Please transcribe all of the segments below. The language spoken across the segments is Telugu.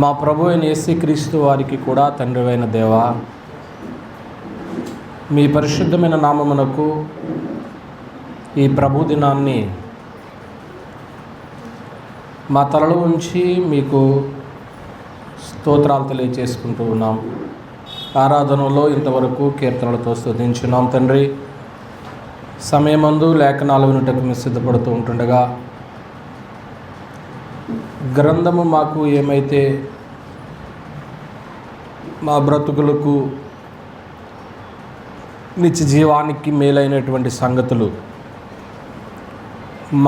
మా ప్రభు అయిన యేసుక్రీస్తు వారికి కూడా తండ్రి అయిన దేవా, మీ పరిశుద్ధమైన నామమునకు ఈ ప్రభు దినాన్ని మా తలలో ఉంచి మీకు స్తోత్రాలు తెలియచేసుకుంటూ ఉన్నాం. ఆరాధనలో ఇంతవరకు కీర్తనలతో స్తుతించున్నాం తండ్రి. సమయమందు లేఖనాలు వినుటకు మేము సిద్ధపడుతూ ఉంటుండగా గ్రంథము మాకు ఏమైతే మా బ్రతుకులకు నిత్య జీవానికి మేలైనటువంటి సంగతులు,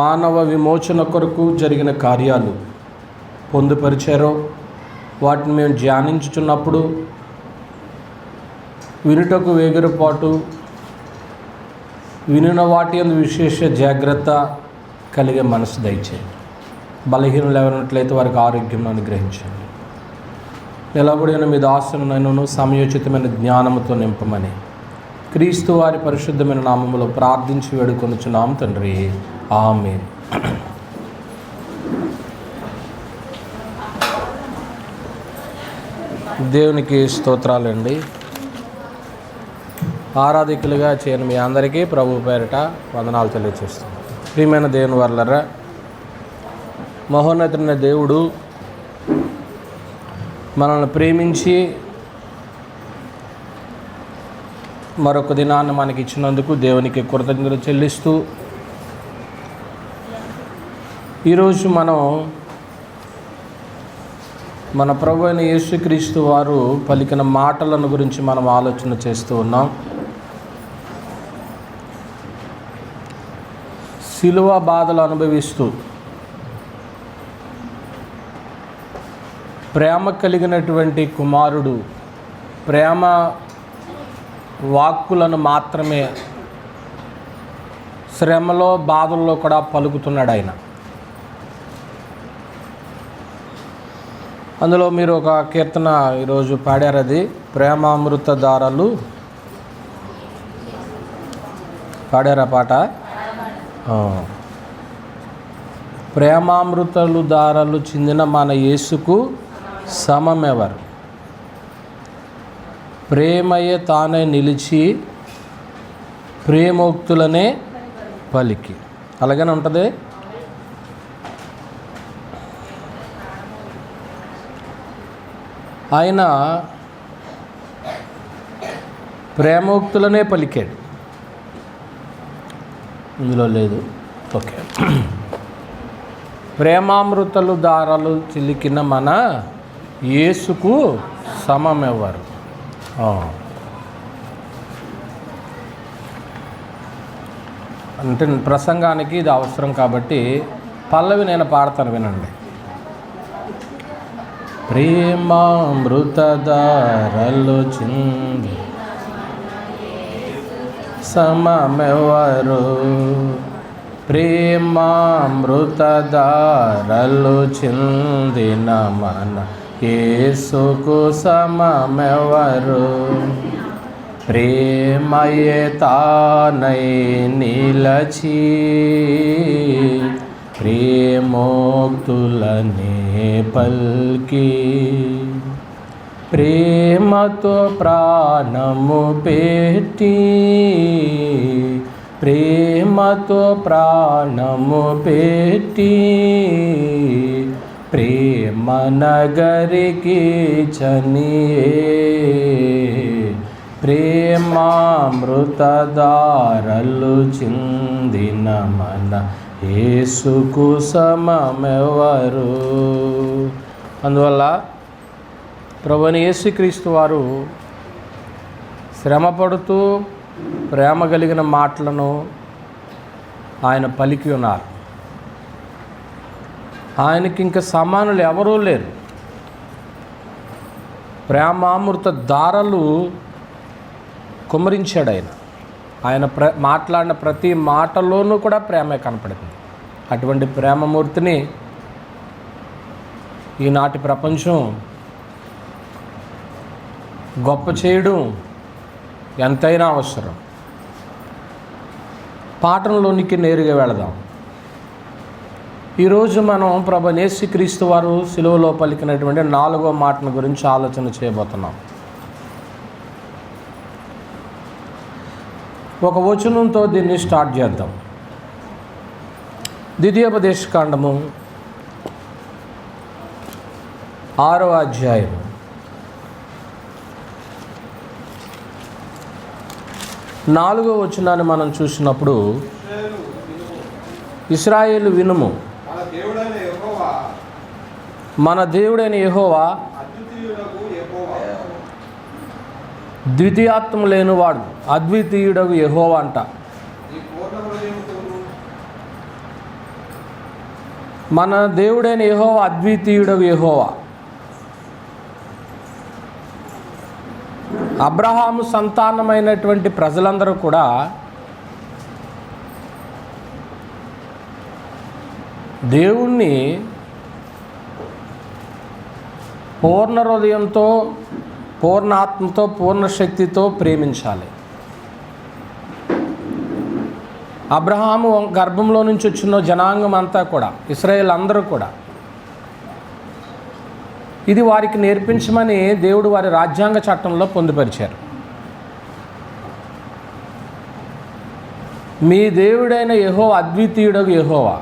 మానవ విమోచన కొరకు జరిగిన కార్యాలు పొందుపరిచారో వాటిని మేము ధ్యానించుచున్నప్పుడు వినుటకు వేగిరపాటు, వినిన వాటి యందు విశేష జాగ్రత్త కలిగే మనసు దయచేయండి. బలహీనులు ఎవరినట్లయితే వారికి ఆరోగ్యం అనుగ్రహించండి. నిలబడిన మీ దాసునైనను సమయోచితమైన జ్ఞానముతో నింపమని క్రీస్తు వారి పరిశుద్ధమైన నామములో ప్రార్థించి వేడుకొనుచున్నాం తండ్రి, ఆమేన్. దేవునికి స్తోత్రాలండి. ఆరాధికులుగా చేయని మీ అందరికీ ప్రభు పేరిట వందనాలు తెలియజేస్తున్నాం. ప్రియమైన దేవుని వర్లరా, మహోన్నతుడైన దేవుడు మనల్ని ప్రేమించి మరొక దినాన్ని మనకి ఇచ్చినందుకు దేవునికి కృతజ్ఞతలు చెల్లిస్తూ, ఈరోజు మనం మన ప్రభు అయిన యేసుక్రీస్తు వారు పలికిన మాటలను గురించి మనం ఆలోచన చేస్తూ ఉన్నాం. శిలువ బాధలు అనుభవిస్తూ ప్రేమ కలిగినటువంటి కుమారుడు ప్రేమ వాక్కులను మాత్రమే శ్రమలో బాధల్లో కూడా పలుకుతున్నాడు ఆయన. అందులో మీరు ఒక కీర్తన ఈరోజు పాడారు, అది ప్రేమామృత దారాలు పాడారా పాట? ప్రేమామృతలు దారాలు చిందిన మన యేసుకు సమమెవరు, ప్రేమయే తానే నిలిచి ప్రేమోక్తులనే పలికి. అలాగనే ఉంటుంది. ఆయన ప్రేమోక్తులనే పలికాడు, ఇందులో లేదు. ఓకే. ప్రేమామృతలు దారాలు చిలికిన మన యేసుకు సమమెవరు. అంటే ప్రసంగానికి ఇది అవసరం కాబట్టి పల్లవి నేను పాడతాను, వినండి. ప్రేమామృత దారాలు చింది సమమెవరు, ప్రేమామృత దారాలు చిందిన మన యేసుకు సమమెవరు, ప్రేమయే తానై నిలచి ప్రేమోక్తులనే పల్కి, ప్రేమతో ప్రాణము పెట్టి ప్రేమతో ప్రాణము పెట్టి ప్రేమ నగరికి చనియే, ప్రేమామృత దారాలు చిందిన మన యేసుకు సమమెవరు. అందువల్ల ప్రభువైన యేసుక్రీస్తు వారు శ్రమపడుతూ ప్రేమ కలిగిన మాటలను ఆయన పలికి ఉన్నారు. ఆయనకి ఇంకా సమానులు ఎవరూ లేరు. ప్రేమామృత దారాలు కుమ్మరించాడు ఆయన. ఆయన మాట్లాడిన ప్రతి మాటలోనూ కూడా ప్రేమే కనపడుతుంది. అటువంటి ప్రేమమూర్తిని ఈనాటి ప్రపంచం గొప్ప చేయడం ఎంతైనా అవసరం. పాఠంలోనికి నేరుగా వెళదాం. ఈరోజు మనం ప్రభు యేసుక్రీస్తు వారు సిలువలో పలికినటువంటి 4వ మాటను గురించి ఆలోచన చేయబోతున్నాం. ఒక వచనంతో దీన్ని స్టార్ట్ చేద్దాం. ద్వితీయోపదేశకాండము 6వ అధ్యాయం 4వ వచనాన్ని మనం చూసినప్పుడు, ఇశ్రాయేలు వినుము, మన దేవుడైన యెహోవా ద్వితీయాత్మ లేనివాడు, అద్వితీయుడగు యెహోవా అంట. మన దేవుడైన యెహోవా అద్వితీయుడగు యెహోవా. అబ్రహాము సంతానమైనటువంటి ప్రజలందరూ కూడా దేవుణ్ణి పూర్ణ హృదయంతో, పూర్ణ ఆత్మతో, పూర్ణ శక్తితో ప్రేమించాలి. అబ్రహాము గర్భంలో నుంచి వచ్చిన జనాంగం అంతా కూడా, ఇశ్రాయేల్ అందరూ కూడా ఇది వారికి నేర్పించమని దేవుడు వారి రాజ్యాంగ చట్టంలో పొందుపరిచారు. మీ దేవుడైన యెహోవా అద్వితీయుడగు యెహోవా.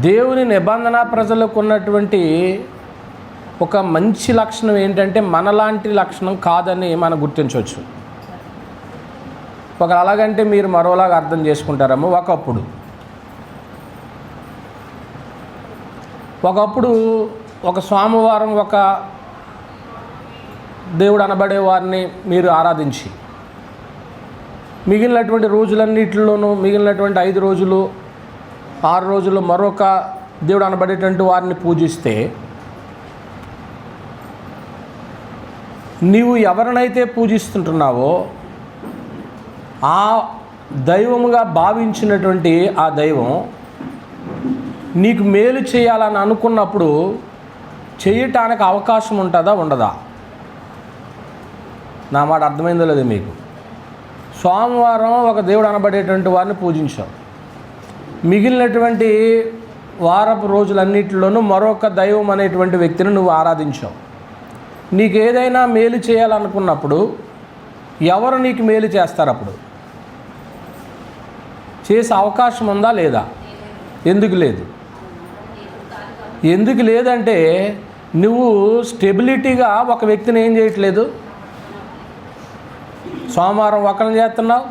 దేవుని నిబంధన ప్రజలకు ఉన్నటువంటి ఒక మంచి లక్షణం ఏంటంటే, మనలాంటి లక్షణం కాదని మనం గుర్తించవచ్చు. ఒక అలాగంటే మీరు మరోలాగా అర్థం చేసుకుంటారేమో. ఒకప్పుడు ఒక సోమవారం ఒక దేవుడు అనబడే వారిని మీరు ఆరాధించి, మిగిలినటువంటి రోజులన్నిటిలోనూ, మిగిలినటువంటి 5 రోజులు 6 రోజులు మరొక దేవుడు అనబడేటువంటి వారిని పూజిస్తే, నీవు ఎవరినైతే పూజిస్తుంటున్నావో ఆ దైవముగా భావించినటువంటి ఆ దైవం నీకు మేలు చేయాలని అనుకున్నప్పుడు చేయటానికి అవకాశం ఉంటుందా, ఉండదా? నా మాట అర్థమైందో లేదు మీకు? సోమవారం ఒక దేవుడు అనబడేటువంటి వారిని పూజించావు, మిగిలినటువంటి వారపు రోజులన్నిటిలోనూ మరొక దైవం అనేటువంటి వ్యక్తిని నువ్వు ఆరాధించావు. నీకు ఏదైనా మేలు చేయాలనుకున్నప్పుడు ఎవరు నీకు మేలు చేస్తారు? అప్పుడు చేసే అవకాశం ఉందా, లేదా? ఎందుకు లేదు? ఎందుకు లేదంటే, నువ్వు స్టెబిలిటీగా ఒక వ్యక్తిని ఏం చేయట్లేదు. సోమవారం ఒకరిని చేస్తున్నావు,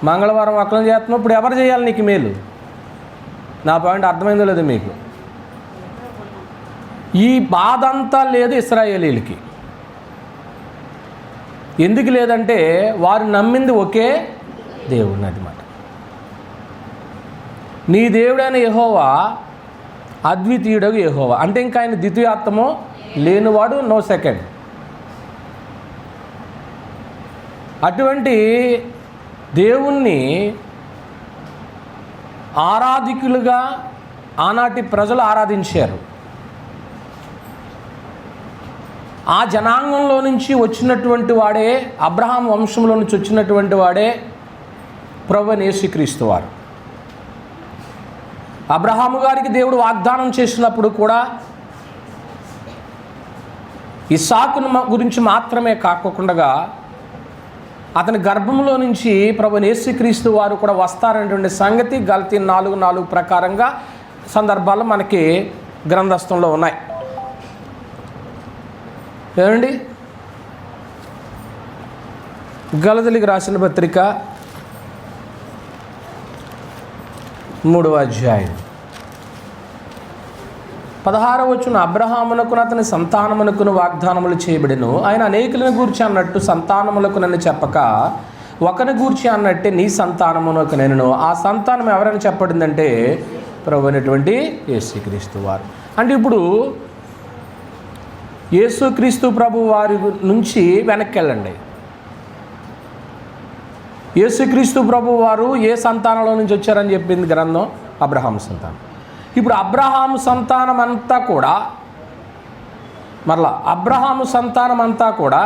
మంగళవారం ఒకరిని చేస్తున్నావు, ఇప్పుడు ఎవరు చేయాలి నీకు మేలు? నా పాయింట్ అర్థమైందో లేదు మీకు? ఈ బాధ అంతా లేదు ఇశ్రాయేలీలకి. ఎందుకు లేదంటే, వారు నమ్మింది ఒకే దేవుడిని అన్నమాట. నీ దేవుడైన యెహోవా అద్వితీయుడగు యెహోవా అంటే ఇంకా ఆయన ద్వితీయాత్మో లేనివాడు, నో సెకండ్. అటువంటి దేవుణ్ణి ఆరాధికులుగా ఆనాటి ప్రజలు ఆరాధించారు. ఆ జనాంగంలో నుంచి వచ్చినటువంటి వాడే, అబ్రహాం వంశంలో నుంచి వచ్చినటువంటి వాడే ప్రభువైన యేసుక్రీస్తు వారు. అబ్రహాము గారికి దేవుడు వాగ్దానం చేసినప్పుడు కూడా ఇస్సాకును గురించి మాత్రమే కాకుండా అతని గర్భంలో నుంచి ప్రభువైన యేసుక్రీస్తు వారు కూడా వస్తారనేటువంటి సంగతి గలతీ 4:4 ప్రకారంగా సందర్భాలు మనకి గ్రంథస్థంలో ఉన్నాయి. ఏమండి? గలతీయులకు రాసిన పత్రిక 3వ అధ్యాయం 16వ వచనం, అబ్రహామునకును అతని సంతానమునకును వాగ్దానములు చేయబడెను. ఆయన అనేకులను గూర్చి అన్నట్టు సంతానములకు నన్ను చెప్పక ఒకని గూర్చి అన్నట్టే నీ సంతానమునకు నేను. ఆ సంతానం ఎవరైనా చెప్పబడిందంటే ప్రభు అయినటువంటి యేసుక్రీస్తు వారు. అంటే ఇప్పుడు యేసుక్రీస్తు ప్రభు వారి నుంచి వెనక్కి వెళ్ళండి. యేసుక్రీస్తు ప్రభు వారు ఏ సంతానంలో నుంచి వచ్చారని చెప్పింది గ్రంథం? అబ్రహాము సంతానం. ఇప్పుడు అబ్రహాము సంతానం అంతా కూడా, మరలా అబ్రహాము సంతానం అంతా కూడా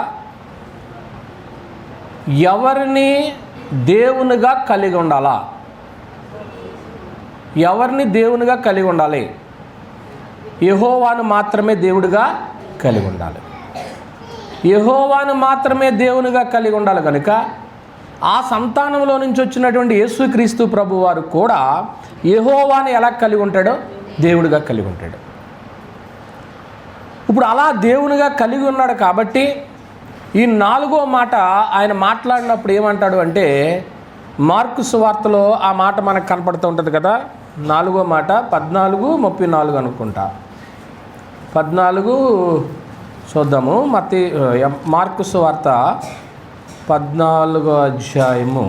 ఎవరిని దేవునిగా కలిగి ఉండాలా? ఎవరిని దేవునిగా కలిగి ఉండాలి? యెహోవాను మాత్రమే దేవుడిగా కలిగి ఉండాలి. యెహోవాను మాత్రమే దేవునిగా కలిగి ఉండాలి కనుక ఆ సంతానంలో నుంచి వచ్చినటువంటి యేసుక్రీస్తు ప్రభు వారు కూడా యెహోవాను ఎలా కలిగి ఉంటాడో దేవుడిగా కలిగి ఉంటాడు. ఇప్పుడు అలా దేవునిగా కలిగి ఉన్నాడు కాబట్టి ఈ 4వ మాట ఆయన మాట్లాడినప్పుడు ఏమంటాడు అంటే, మార్కు సువార్తలో ఆ మాట మనకు కనపడుతూ ఉంటుంది కదా, 4వ మాట 14:34 అనుకుంటా. 14 చూద్దాము. మార్కు సువార్త 14వ అధ్యాయము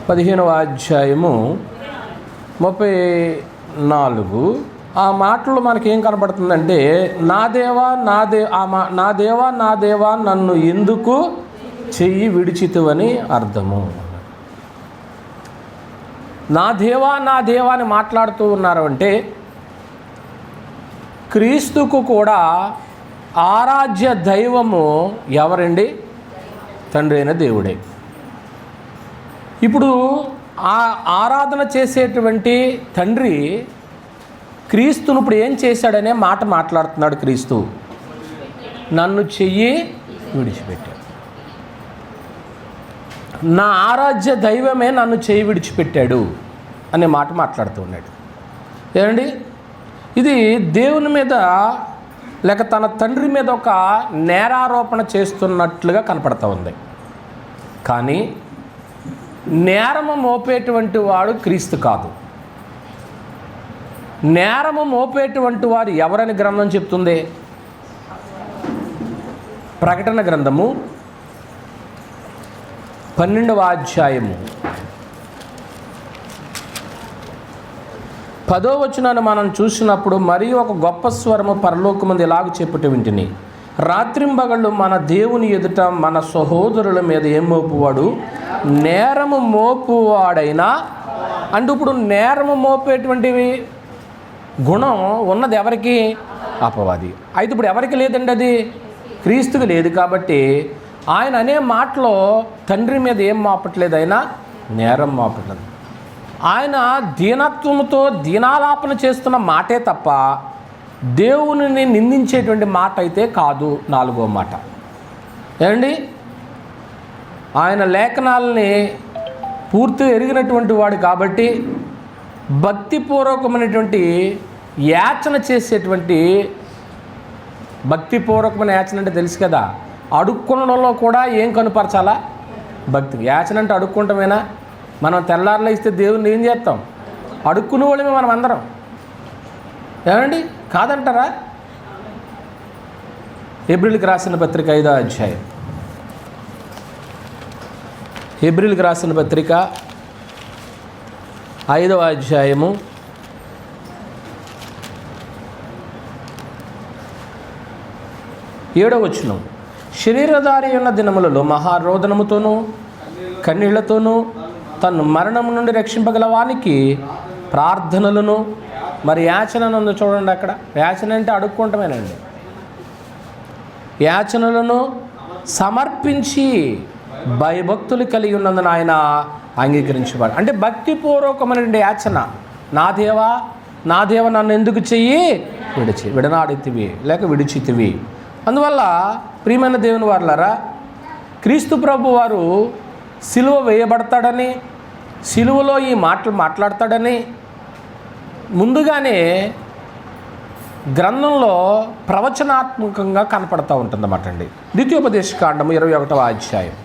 15వ అధ్యాయము 34. ఆ మాటలో మనకేం కనపడుతుందంటే, నా దేవా నా దేవా నన్ను ఎందుకు చెయ్యి విడిచితువని అర్థము. నా దేవా అని మాట్లాడుతూ ఉన్నారు అంటే క్రీస్తుకు కూడా ఆరాధ్య దైవము ఎవరండి? తండ్రి అయిన దేవుడే. ఇప్పుడు ఆ ఆరాధన చేసేటువంటి తండ్రి క్రీస్తును ఇప్పుడు ఏం చేశాడనే మాట మాట్లాడుతున్నాడు. క్రీస్తు నన్ను చెయ్యి విడిచిపెట్టాడు. నా ఆరాధ్య దైవమే నన్ను చెయ్యి విడిచిపెట్టాడు అనే మాట మాట్లాడుతూ ఉన్నాడు. ఏమండి, ఇది దేవుని మీద లేక తన తండ్రి మీద ఒక నేరారోపణ చేస్తున్నట్లుగా కనపడతా ఉంది. కానీ నేరము మోపేటువంటి వాడు క్రీస్తు కాదు. నేరము మోపేటువంటి వారు ఎవరని గ్రంథం చెప్తుంది? ప్రకటన గ్రంథము 12వ అధ్యాయము 10వ వచనాన్ని మనం చూసినప్పుడు, మరియు ఒక గొప్ప స్వరము పరలోకమందు ఇలాగ చెప్పుట వింటిని, రాత్రింబగళ్ళు మన దేవుని ఎదుట మన సహోదరుల మీద ఏం మోపువాడు? నేరము మోపువాడైనా. అంటే ఇప్పుడు నేరము మోపేటువంటివి గుణం ఉన్నది ఎవరికి? అపవాది. అయితే ఇప్పుడు ఎవరికి లేదండి? అది క్రీస్తుకి లేదు. కాబట్టి ఆయన అనే మాటలో తండ్రి మీద ఏం మోపట్లేదు, ఆయన నేరం మోపట్లేదు. ఆయన దీనత్వముతో దీనాలాపన చేస్తున్న మాటే తప్ప దేవునిని నిందించేటువంటి మాట అయితే కాదు. 4వ మాట ఏమండి, ఆయన లేఖనాలని పూర్తిగా ఎరిగినటువంటి వాడు కాబట్టి భక్తిపూర్వకమైనటువంటి యాచన చేసేటువంటి, భక్తిపూర్వకమైన యాచన అంటే తెలుసు కదా, అడుక్కొనడంలో కూడా ఏం కనుపరచాలా? భక్తి. యాచన అంటే అడుక్కుంటామేనా? మనం తెల్లారులో ఇస్తే దేవుణ్ణి ఏం చేస్తాం? అడుక్కునే వాళ్ళమే మనం అందరం. ఏమండి, కాదంటారా? హెబ్రీయులకు రాసిన పత్రిక 5వ అధ్యాయం, హెబ్రీయులకు రాసిన పత్రిక 5వ అధ్యాయము 7వ వచనం, శరీరధారి ఉన్న దినములలో మహారోదనముతోనూ కన్నీళ్లతోనూ తను మరణం నుండి రక్షింపగల వానికి ప్రార్థనలను, మరి యాచనను ఉంది చూడండి. అక్కడ యాచన అంటే అడుక్కుంటామేనండి. యాచనలను సమర్పించి భయభక్తులు కలిగి ఉన్నందున ఆయన అంగీకరించేవాడు. అంటే భక్తిపూర్వకమైనటువంటి యాచన. నా దేవ నన్ను ఎందుకు చెయ్యి విడనాడితివి లేక విడిచితివి. అందువల్ల ప్రియమైన దేవుని వారలారా, క్రీస్తు ప్రభు వారు సిలువ వేయబడతాడని, సిలువలో ఈ మాటలు మాట్లాడతాడని ముందుగానే గ్రంథంలో ప్రవచనాత్మకంగా కనపడతా ఉంటుందన్నమాట అండి. ద్వితీయోపదేశకాండము 21వ అధ్యాయం,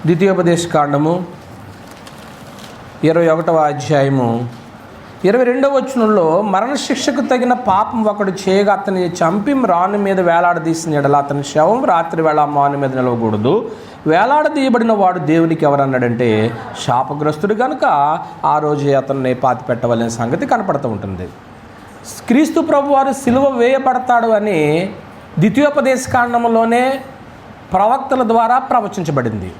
ద్వితీయోపదేశకాండము 21వ అధ్యాయము 22వ వచనంలో, మరణశిక్షకు తగిన పాపం ఒకడు చేయగా అతని చంపి రాణి మీద వేలాడదీసిన ఎడల అతని శవం రాత్రి వేళ మాను మీద నిలవకూడదు. వేలాడదీయబడిన వాడు దేవునికి ఎవరన్నాడంటే శాపగ్రస్తుడు కనుక ఆ రోజు అతన్ని పాతి పెట్టవలసిన సంగతి కనపడుతూ ఉంటుంది. క్రీస్తు ప్రభు వారు సిలువ వేయబడతాడు అని ద్వితీయోపదేశకాండంలోనే ప్రవక్తల ద్వారా ప్రవచించబడింది.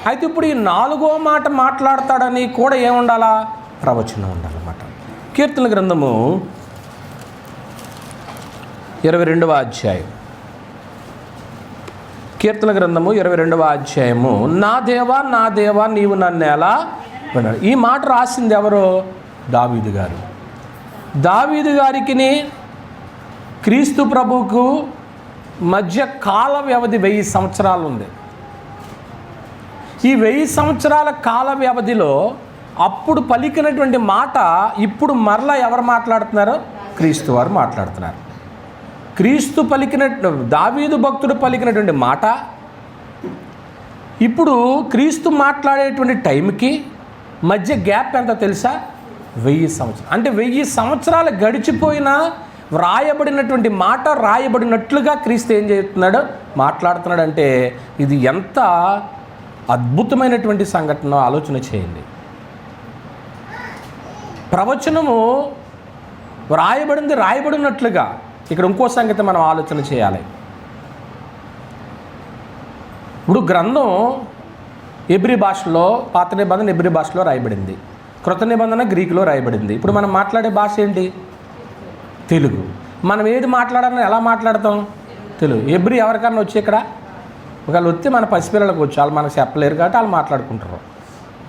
అయితే ఇప్పుడు ఈ 4వ మాట మాట్లాడతాడని కూడా ఏముండాలా? ప్రవచనం ఉండాలన్నమాట. కీర్తన గ్రంథము 22వ అధ్యాయం, కీర్తన గ్రంథము 22వ అధ్యాయము, నా దేవా నా దేవా నీవు నన్ను ఎలా విన్నాడు. ఈ మాట రాసింది ఎవరు? దావీదు గారు. దావీదు గారికి క్రీస్తు ప్రభువుకు మధ్య కాల వ్యవధి 1000 సంవత్సరాలు ఉంది. ఈ 1000 సంవత్సరాల కాల వ్యవధిలో అప్పుడు పలికినటువంటి మాట ఇప్పుడు మరలా ఎవరు మాట్లాడుతున్నారు? క్రీస్తు వారు మాట్లాడుతున్నారు. క్రీస్తు పలికినట్టు దావీదు భక్తుడు పలికినటువంటి మాట ఇప్పుడు క్రీస్తు మాట్లాడేటువంటి టైంకి మధ్య గ్యాప్ ఎంత తెలుసా? 1000 సంవత్సరాలు. అంటే 1000 సంవత్సరాలు గడిచిపోయినా వ్రాయబడినటువంటి మాట రాయబడినట్లుగా క్రీస్తు ఏం చేస్తున్నాడు? మాట్లాడుతున్నాడు. అంటే ఇది ఎంత అద్భుతమైనటువంటి సంఘటన ఆలోచన చేయండి. ప్రవచనము రాయబడినట్లుగా. ఇక్కడ ఇంకో సంగతి మనం ఆలోచన చేయాలి. ఇప్పుడు గ్రంథం హెబ్రీ భాషలో, పాత నిబంధన హెబ్రీ భాషలో రాయబడింది, క్రొత్త నిబంధన గ్రీకులో రాయబడింది. ఇప్పుడు మనం మాట్లాడే భాష ఏంటి? తెలుగు. మనం ఏది మాట్లాడాలని ఎలా మాట్లాడతాం? తెలుగు. హెబ్రీ ఎవరికన్నా వచ్చి ఇక్కడ ఒకవేళ వస్తే మన పసిపిల్లలకు వచ్చి వాళ్ళు మనకు చెప్పలేరు కాబట్టి వాళ్ళు మాట్లాడుకుంటారు.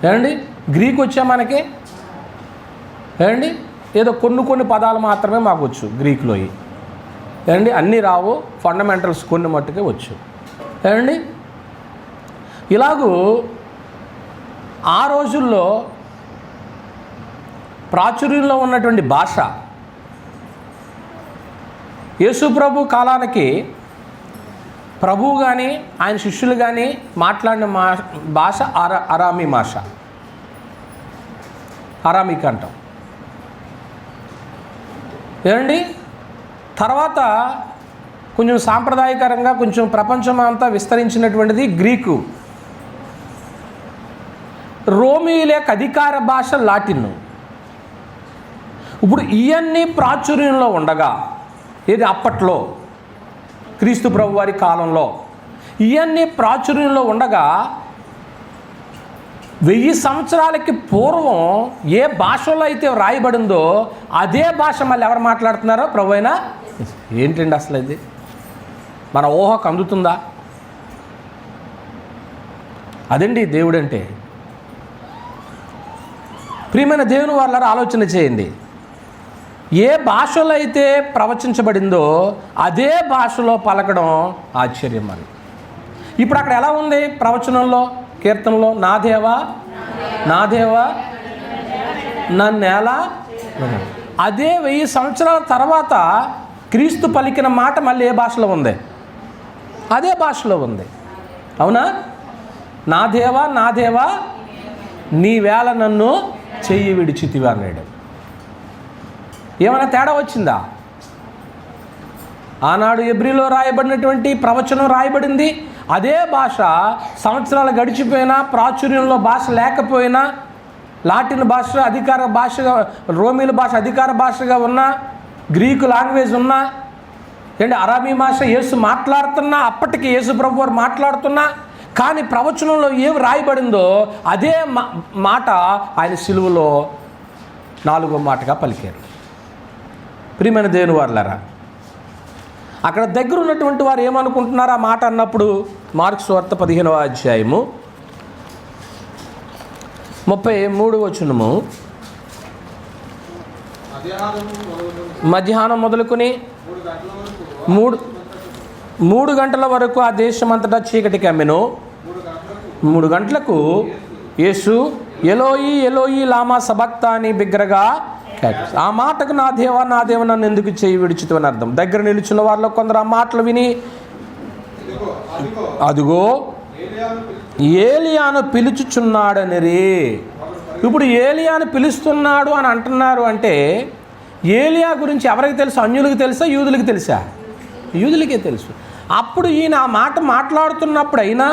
ఏమండి? గ్రీక్ వచ్చా మనకి? ఏమండి? ఏదో కొన్ని పదాలు మాత్రమే మాకు వచ్చు గ్రీకులో. ఏమండి? అన్నీ రావు, ఫండమెంటల్స్ కొన్ని మట్టుకే వచ్చు. ఏమండి? ఇలాగూ ఆ రోజుల్లో ప్రాచుర్యంలో ఉన్నటువంటి భాష యేసు ప్రభు కాలానికి ప్రభువు కానీ ఆయన శిష్యులు కానీ మాట్లాడిన భాష అరామీ భాష, అరామిక్ అంటాం. ఏమండి? తర్వాత కొంచెం సాంప్రదాయకరంగా కొంచెం ప్రపంచం అంతా విస్తరించినటువంటిది గ్రీకు. రోమీయుల యొక్క అధికార భాష లాటిన్. ఇప్పుడు ఇవన్నీ ప్రాచుర్యంలో ఉండగా, ఇది అప్పట్లో క్రీస్తు ప్రభు వారి కాలంలో ఇవన్నీ ప్రాచుర్యంలో ఉండగా 1000 సంవత్సరాలకి పూర్వం ఏ భాషలో అయితే రాయబడిందో అదే భాష మళ్ళీ ఎవరు మాట్లాడుతున్నారో? ప్రభు అయినా. ఏంటండి అసలు ఇది? మన ఊహకు అందుతుందా? అదండి దేవుడు అంటే. ప్రియమైన దేవుని వాళ్ళారా, ఆలోచన చేయండి. ఏ భాషలో అయితే ప్రవచించబడిందో అదే భాషలో పలకడం ఆశ్చర్యం అని. ఇప్పుడు అక్కడ ఎలా ఉంది ప్రవచనంలో, కీర్తనలో? నా దేవా నా దేవా నన్నేలా. అదే 1000 సంవత్సరాల తర్వాత క్రీస్తు పలికిన మాట మళ్ళీ ఏ భాషలో ఉంది? అదే భాషలో ఉంది. అవునా? నా దేవా నా దేవా నీవేళ నన్ను చెయ్యి విడిచితివి అన్నాడు. ఏమైనా తేడా వచ్చిందా? ఆనాడు హెబ్రీలో రాయబడినటువంటి ప్రవచనం రాయబడింది అదే భాష. సంవత్సరాలు గడిచిపోయినా, ప్రాచుర్యంలో భాష లేకపోయినా, లాటిన్ భాష అధికార భాషగా, రోమీల భాష అధికార భాషగా ఉన్నా, గ్రీకు లాంగ్వేజ్ ఉన్నా, ఏంటి అరాబీ భాష యేసు మాట్లాడుతున్నా, అప్పటికి యేసు ప్రభు వారు మాట్లాడుతున్నా, కానీ ప్రవచనంలో ఏమి రాయబడిందో అదే మాట ఆయన సిలువలో 4వ మాటగా పలికారు. ప్రియమైన దేవుని వారలారా, అక్కడ దగ్గర ఉన్నటువంటి వారు ఏమనుకుంటున్నారు ఆ మాట అన్నప్పుడు? మార్కు సువార్త 15వ అధ్యాయము 33వ వచనము, మధ్యాహ్నం మొదలుకొని 3 గంటల వరకు ఆ దేశం అంతటా చీకటి కమ్మెను. 3 గంటలకు యేసు ఎలోయి ఎలోయి లామా సబక్తాని బిగ్గరగా ఆ మాటకు నా దేవా నన్ను ఎందుకు చేయి విడిచితు అని అర్థం. దగ్గర నిలుచున్న వారిలో కొందరు ఆ మాటలు విని అదిగో ఏలియాను పిలుచుచున్నాడని రే. ఇప్పుడు ఏలియాను పిలుస్తున్నాడు అని అంటున్నారు అంటే ఏలియా గురించి ఎవరికి తెలుసు? అన్యులకు తెలుసా? యూదులకు తెలుసా? యూదులకే తెలుసు. అప్పుడు ఈయన ఆ మాట మాట్లాడుతున్నప్పుడు అయినా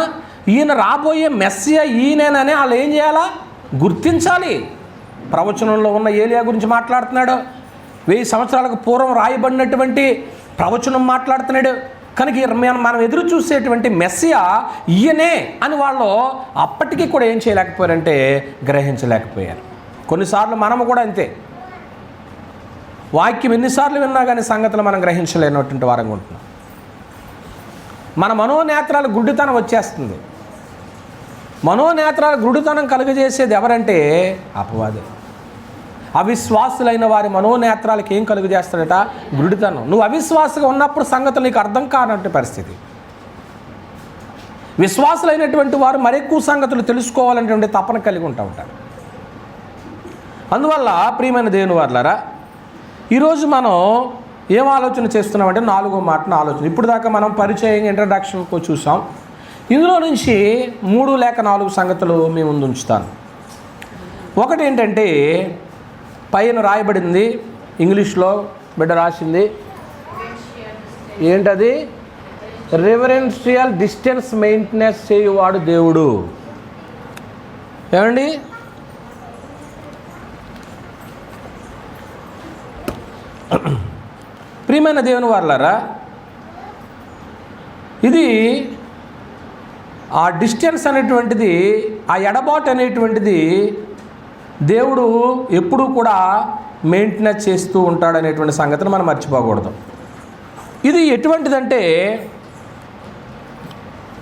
ఈయన రాబోయే మెస్సియా ఈయనేనని వాళ్ళు ఏం చేయాలా? గుర్తించాలి. ప్రవచనంలో ఉన్న ఏలియా గురించి మాట్లాడుతున్నాడు. 1000 సంవత్సరాలకు పూర్వం రాయబడినటువంటి ప్రవచనం మాట్లాడుతున్నాడు. కనుక మనం ఎదురు చూసేటువంటి మెస్సియా ఈయనే అని వాళ్ళు అప్పటికీ కూడా ఏం చేయలేకపోయారంటే గ్రహించలేకపోయారు. కొన్నిసార్లు మనము కూడా అంతే. వాక్యం ఎన్నిసార్లు విన్నా కానీ సంగతులు మనం గ్రహించలేనటువంటి వారంగా ఉంటున్నాం. మన మనోనేత్రాలు గుడ్డితనం వచ్చేస్తుంది. మనోనేత్రాలు గుడ్డితనం కలుగజేసేది ఎవరంటే అపవాదే. అవిశ్వాసులైన వారి మనోనేత్రాలకు ఏం కలుగజేస్తాడట? గుడ్డితనం. నువ్వు అవిశ్వాసంగా ఉన్నప్పుడు సంగతులు నీకు అర్థం కానట్టు పరిస్థితి. విశ్వాసులైనటువంటి వారు మరెక్కువ సంగతులు తెలుసుకోవాలనేటువంటి తపన కలిగి ఉంటారు. అందువల్ల ప్రియమైన దేవుని వారలారా, ఈరోజు మనం ఏం ఆలోచన చేస్తున్నామంటే 4వ మాటను ఆలోచన. ఇప్పుడు దాకా మనం పరిచయం ఇంట్రడక్షన్కు చూసాం. ఇందులో నుంచి 3 లేక 4 సంగతులు మీ ముందు ఉంచుతాను. ఒకటి ఏంటంటే, పైన రాయబడింది ఇంగ్లీష్లో, బిడ్డ రాసింది ఏంటది? రెవరెన్షియల్ డిస్టెన్స్ మెయింటెనెన్స్ చేయువాడు దేవుడు. ఏమండి? ప్రియమైన దేవుని వారలారా, ఇది ఆ డిస్టెన్స్ అనేటువంటిది, ఆ ఎడబాటు అనేటువంటిది దేవుడు ఎప్పుడూ కూడా మెయింటెనెన్స్ చేస్తూ ఉంటాడనేటువంటి సంగతిని మనం మర్చిపోకూడదు. ఇది ఎటువంటిదంటే,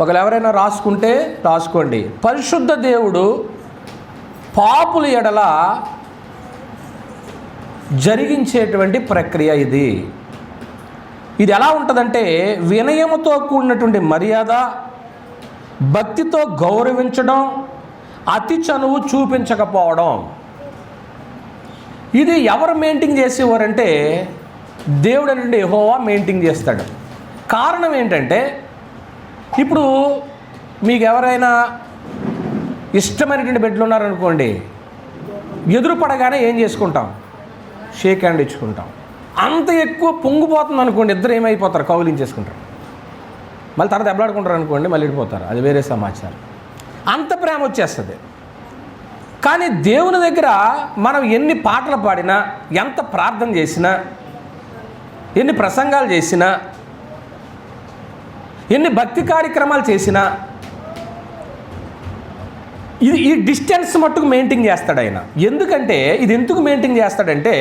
ఒకరు ఎవరైనా రాసుకుంటే రాసుకోండి. పరిశుద్ధ దేవుడు పాపుల ఎడల జరిగించేటువంటి ప్రక్రియ ఇది. ఇది ఎలా ఉంటుందంటే, వినయముతో కూడినటువంటి మర్యాద, భక్తితో గౌరవించడం, అతి చనువు చూపించకపోవడం. ఇది ఎవరు మెయింటైన్ చేసేవారంటే దేవుడు అంటే యెహోవా మెయింటైన్ చేస్తాడు. కారణం ఏంటంటే, ఇప్పుడు మీకు ఎవరైనా ఇష్టమైనటువంటి బిడ్డలు ఉన్నారనుకోండి, ఎదురు పడగానే ఏం చేసుకుంటాం? షేక్ హ్యాండ్ ఇచ్చుకుంటాం. అంత ఎక్కువ పొంగిపోతుంది అనుకోండి, ఇద్దరు ఏమైపోతారు? కౌలించేసుకుంటారు. మళ్ళీ తర్వాత దెబ్బలాడుకుంటారు అనుకోండి, మళ్ళీ వెళ్ళిపోతారు. అది వేరే సమాచారం. అంత ప్రేమ వచ్చేస్తుంది. కానీ దేవుని దగ్గర మనం ఎన్ని పాటలు పాడినా, ఎంత ప్రార్థన చేసినా, ఎన్ని ప్రసంగాలు చేసినా, ఎన్ని భక్తి కార్యక్రమాలు చేసినా, ఈ డిస్టెన్స్ మట్టుకు మెయింటైన్ చేస్తాడు ఆయన. ఎందుకంటే, ఇది ఎందుకు మెయింటైన్ చేస్తాడంటే,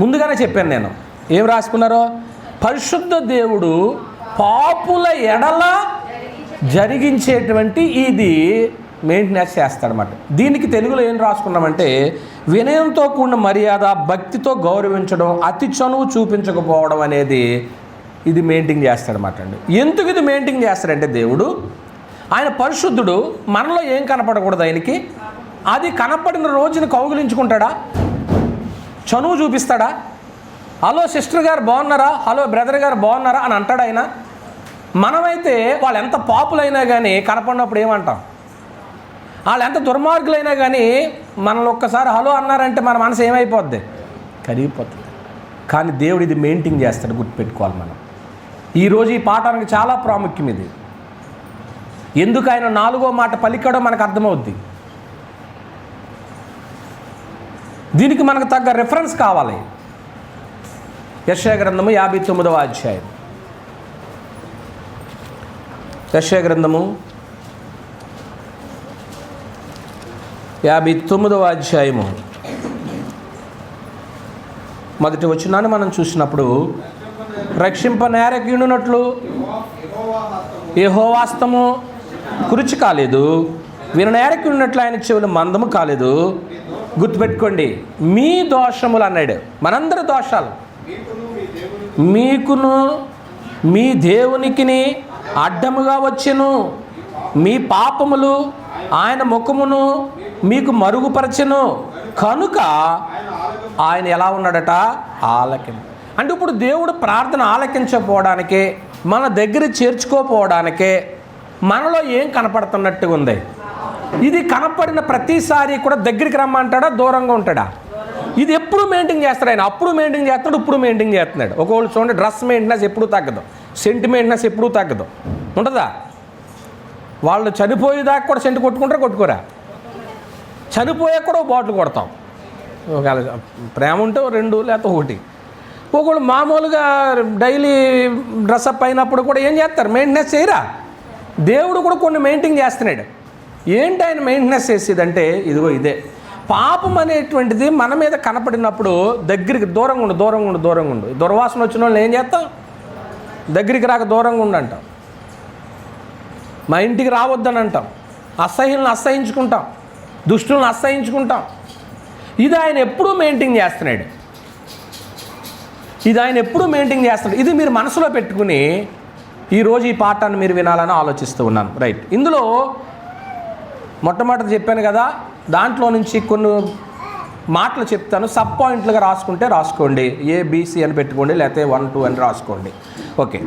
ముందుగానే చెప్పాను నేను. ఏం రాసుకున్నారో? పరిశుద్ధ దేవుడు పాపుల ఎడల జరిగించేటువంటి ఇది మెయింటెనెన్స్ చేస్తాడన్నమాట. దీనికి తెలుగులో ఏం రాసుకున్నామంటే, వినయంతో కూడిన మర్యాద, భక్తితో గౌరవించడం, అతి చనువు చూపించకపోవడం అనేది ఇది మెయింటైన్ చేస్తాడన్నమాట అండి. ఎందుకు ఇది మెయింటైన్ చేస్తాడంటే, దేవుడు ఆయన పరిశుద్ధుడు. మనలో ఏం కనపడకూడదు ఆయనకి. అది కనపడిన రోజుని కౌగిలించుకుంటాడా? చనువు చూపిస్తాడా? హలో సిస్టర్ గారు బాగున్నారా, హలో బ్రదర్ గారు బాగున్నారా అని అంటాడు ఆయన. మనమైతే వాళ్ళు ఎంత పాపులైనా కానీ కనపడినప్పుడు ఏమంటాం? వాళ్ళు ఎంత దుర్మార్గులైనా కానీ మనల్ని ఒక్కసారి హలో అన్నారంటే మన మనసు ఏమైపోద్ది? కరిగిపోతుంది. కానీ దేవుడు ఇది మెయింటైన్ చేస్తాడు, గుర్తుపెట్టుకోవాలి మనం. ఈరోజు ఈ పాఠానికి చాలా ప్రాముఖ్యం ఇది. ఎందుకు ఆయన 4వ మాట పలికాడో మనకు అర్థమవుద్ది. దీనికి మనకు తగ్గ రిఫరెన్స్ కావాలి. యెషయా గ్రంథము 59వ అధ్యాయం. యెషయా గ్రంథము 59వ అధ్యాయము మొదటి వచనాన్ని మనం చూసినప్పుడు, రక్షింప నేరకీయునట్లు యెహోవా హస్తము కురుచి కాలేదు, విననేరకీయునట్లు ఆయన చెవులు మందము కాలేదు. గుర్తుపెట్టుకోండి, మీ దోషములు అన్నాడు. మనందరి దోషాలు మీకును మీ దేవునికిని అడ్డముగా వచ్చెను. మీ పాపములు ఆయన ముఖమును మీకు మరుగుపరచెను. కనుక ఆయన ఎలా ఉన్నాడట? ఆలకించు. అంటే ఇప్పుడు దేవుడు ప్రార్థన ఆలకించకపోవడానికే, మన దగ్గర చేర్చుకోపోవడానికే మనలో ఏం కనపడుతున్నట్టుగా ఉంది? ఇది కనపడిన ప్రతిసారి కూడా దగ్గరికి రమ్మంటాడా, దూరంగా ఉంటాడా? ఇది ఎప్పుడు మెయింటైన్ చేస్తాడు ఆయన. అప్పుడు మెయింటైన్ చేస్తాడు, ఇప్పుడు మెయింటైన్ చేస్తున్నాడు. ఒకవేళ చూడండి, డ్రెస్ మెయింటెనెన్స్ ఎప్పుడూ తగ్గదు, సెంట్ మెయింటెనెన్స్ ఎప్పుడూ తగ్గదు. ఉంటుందా? వాళ్ళు చనిపోయేదాకా కూడా సెంటు కొట్టుకోరా? చనిపోయాక కూడా బాటిల్ కొడతాం. ఒకవేళ ప్రేమ ఉంటే 2 లేకపోతే 1. ఒకళ్ళు మామూలుగా డైలీ డ్రెస్అప్ అయినప్పుడు కూడా ఏం చేస్తారు? మెయింటెనెన్స్ చేయరా? దేవుడు కూడా కొన్ని మెయింటైన్ చేస్తున్నాడు. ఏంటి ఆయన మెయింటెనెన్స్ చేసేదంటే, ఇదిగో ఇదే పాపం అనేటువంటిది మన మీద కనపడినప్పుడు దగ్గరికి దూరంగా ఉండు. దుర్వాసన వచ్చిన వాళ్ళు ఏం చేస్తాం? దగ్గరికి రాక దూరంగా ఉండు అంటాం. మా ఇంటికి రావద్దని అంటాం, అసహ్యులను అసహించుకుంటాం, దుష్టులను అసహించుకుంటాం. ఇది ఆయన ఎప్పుడూ మెయింటైన్ చేస్తున్నాడు. ఇది మీరు మనసులో పెట్టుకుని ఈరోజు ఈ పాఠాన్ని మీరు వినాలని ఆలోచిస్తూ ఉన్నాను. రైట్. ఇందులో మొట్టమొదటి చెప్పాను కదా, దాంట్లో నుంచి కొన్ని మాటలు చెప్తాను. సబ్ పాయింట్లుగా రాసుకుంటే రాసుకోండి, ABC అని పెట్టుకోండి, లేకపోతే 1, 2 అని రాసుకోండి. ఓకే.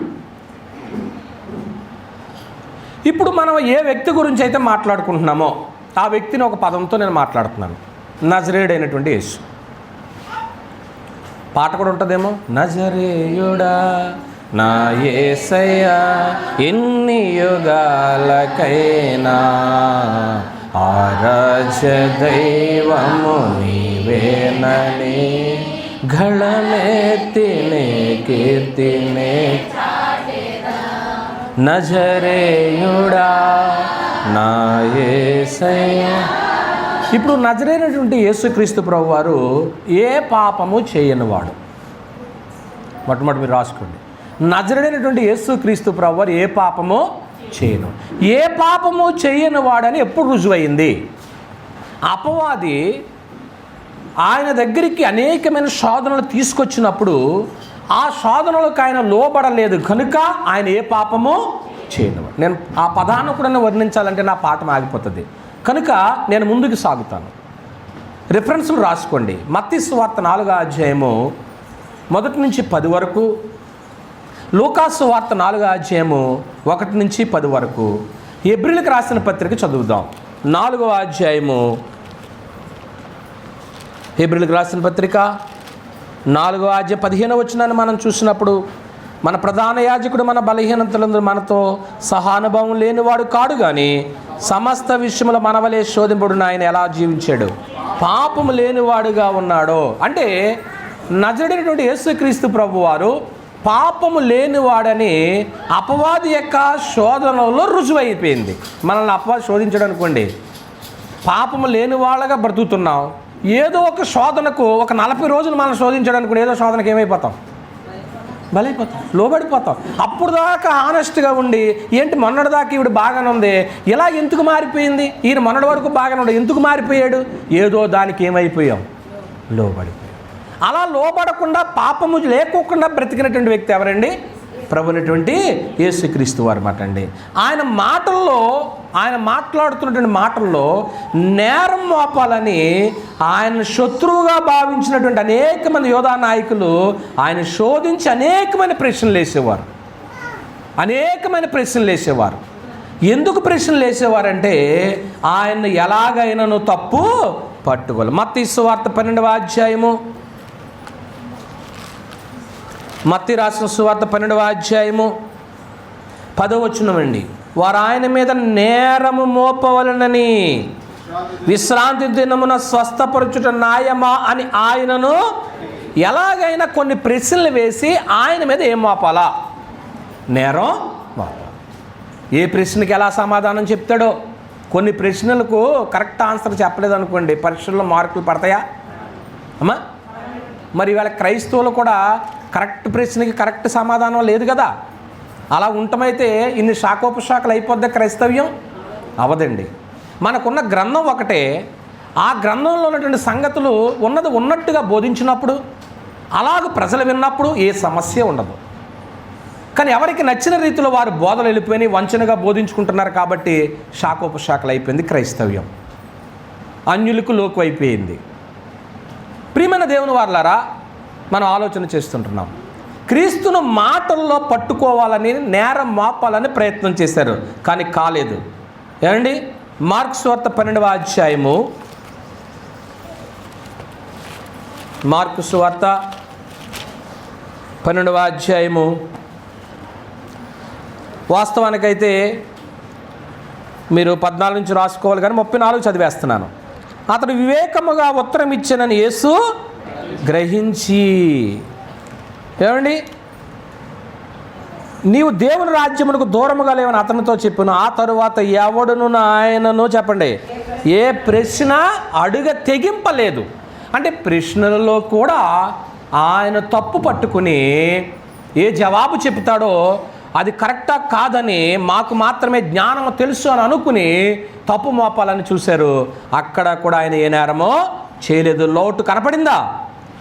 ఇప్పుడు మనం ఏ వ్యక్తి గురించి అయితే మాట్లాడుకుంటున్నామో ఆ వ్యక్తిని ఒక పదంతో నేను మాట్లాడుతున్నాను. నజరేయుడైనటువంటి యేసు. పాట కూడా ఉంటుందేమో. నజరేయుడా నా యేసయ్యా ఎన్ని యుగాలకైనా ఆరాధ్య దైవము నీవేనని గళమెత్తినే కీర్తినే నజరేయుడా నా యేసయ్యా. ఇప్పుడు నజరేయుడైనటువంటి యేసుక్రీస్తు ప్రభువారు ఏ పాపము చేయనివాడు. మొట్టమొదటి మీరు రాసుకోండి. నజరేయుడైనటువంటి యేసుక్రీస్తు ప్రభువారు ఏ పాపము చేయను. ఏ పాపము చేయని వాడని ఎప్పుడు రుజువైంది? అపవాది ఆయన దగ్గరికి అనేకమైన శోధనలు తీసుకొచ్చినప్పుడు ఆ శోధనలకు ఆయన లోబడలేదు కనుక ఆయన ఏ పాపము చేయను. నేను ఆ పదాన్ని కూడా వర్ణించాలంటే నా పాఠం ఆగిపోతుంది కనుక నేను ముందుకు సాగుతాను. రిఫరెన్స్లు రాసుకోండి. మత్తయి సువార్త 4వ అధ్యాయము 1 నుంచి 10 వరకు, లూకాసు వార్త 4వ అధ్యాయము 1 నుంచి 10 వరకు, హెబ్రీయులకు రాసిన పత్రిక చదువుదాం. 4వ అధ్యాయము హెబ్రీయులకు రాసిన పత్రిక 4వ అధ్యాయం 15వ వచనాన్ని మనం చూసినప్పుడు, మన ప్రధాన యాజకుడు మన బలహీనతలందు మనతో సహానుభవం లేనివాడు కాడు కానీ సమస్త విషయముల మనవలే శోధింపుడున ఆయన ఎలా జీవించాడు, పాపము లేనివాడుగా ఉన్నాడో. అంటే నజరేయుడైనటువంటి యేసుక్రీస్తు ప్రభువారు పాపము లేనివాడని అపవాది యొక్క శోధనలో రుజువైపోయింది. మనల్ని అపవాది శోధించడం అనుకోండి, పాపము లేని వాళ్ళగా బ్రతుకుతున్నాం. ఏదో ఒక శోధనకు ఒక 40 రోజులు మనం శోధించడం అనుకోండి, ఏదో శోధనకు ఏమైపోతాం? బలైపోతాం, లోబడిపోతాం. అప్పుడు దాకా ఆనెస్ట్గా ఉండి ఏంటి మొన్నటిదాకా ఈవిడ బాగానే ఉంది, ఇలా ఎందుకు మారిపోయింది? ఈయన మొన్నటి వరకు బాగానే ఉండే, ఎందుకు మారిపోయాడు? ఏదో దానికి ఏమైపోయాం? లోబడిపోయాం. అలా లోబడకుండా పాపము లేకోకుండా బ్రతికినటువంటి వ్యక్తి ఎవరండి? ప్రభునటువంటి యేసుక్రీస్తు వారు మాట అండి. ఆయన మాట్లాడుతున్నటువంటి మాటల్లో నేరం మోపాలని ఆయన శత్రువుగా భావించినటువంటి అనేక మంది యోధా నాయకులు ఆయన శోధించి అనేకమైన ప్రశ్నలు వేసేవారు. ఎందుకు ప్రశ్నలు వేసేవారంటే ఆయన్ని ఎలాగైనాను తప్పు పట్టుకోవాలి. మత్తయి సువార్త 12వ అధ్యాయము, మత్తయి రాసిన సువార్త 12వ అధ్యాయము 10వ వచనం అండి. వారు ఆయన మీద నేరము మోపవలనని విశ్రాంతి దినమున స్వస్థపరచుట న్యాయమా అని ఆయనను ఎలాగైనా కొన్ని ప్రశ్నలు వేసి ఆయన మీద ఏం మోపాలా? నేరం మోపాలి. ఏ ప్రశ్నకి ఎలా సమాధానం చెప్తాడో. కొన్ని ప్రశ్నలకు కరెక్ట్ ఆన్సర్ చెప్పలేదు అనుకోండి, పరీక్షల్లో మార్కులు పడతాయా అమ్మా? మరి ఇవాళ క్రైస్తవులు కూడా కరెక్ట్ ప్రశ్నకి కరెక్ట్ సమాధానం లేదు కదా. అలా ఉండటమైతే ఇన్ని శాఖోపశాఖలు అయిపోద్ది క్రైస్తవ్యం? అవదండి. మనకున్న గ్రంథం ఒకటే, ఆ గ్రంథంలో ఉన్నటువంటి సంగతులు ఉన్నది ఉన్నట్టుగా బోధించినప్పుడు, అలాగ ప్రజలు విన్నప్పుడు ఏ సమస్య ఉండదు. కానీ ఎవరికి నచ్చిన రీతిలో వారు బోధలు వెళ్ళిపోయి వంచనగా బోధించుకుంటున్నారు కాబట్టి శాఖోపశాఖలు అయిపోయింది క్రైస్తవ్యం, అన్యులకు లోకు అయిపోయింది. ప్రియమైన దేవుని వారలారా, మనం ఆలోచన చేస్తుంటున్నాం. క్రీస్తును మాటల్లో పట్టుకోవాలని, నేరం మోపాలని ప్రయత్నం చేశారు కానీ కాలేదు. ఏమండి? మార్కు సువార్త 12వ అధ్యాయము, మార్కు సువార్త 12వ అధ్యాయము వాస్తవానికైతే మీరు 14 నుంచి రాసుకోవాలి కానీ 34 చదివేస్తున్నాను. అతడు వివేకముగా ఉత్తరం ఇచ్చానని యేసు గ్రహించి, ఏమండి, నీవు దేవుని రాజ్యమునకు దూరముగా లేవని అతనితో చెప్పును. ఆ తరువాత ఎవడును ఆయనను చెప్పండి ఏ ప్రశ్న అడుగ తెగింపలేదు. అంటే ప్రశ్నలలో కూడా ఆయన తప్పు పట్టుకుని ఏ జవాబు చెప్తాడో అది కరెక్టా కాదని మాకు మాత్రమే జ్ఞానము తెలుసు అని అనుకుని తప్పు మోపాలని చూశారు. అక్కడ కూడా ఆయన ఏ నేరమో చేయలేదు. లోటు కనపడిందా?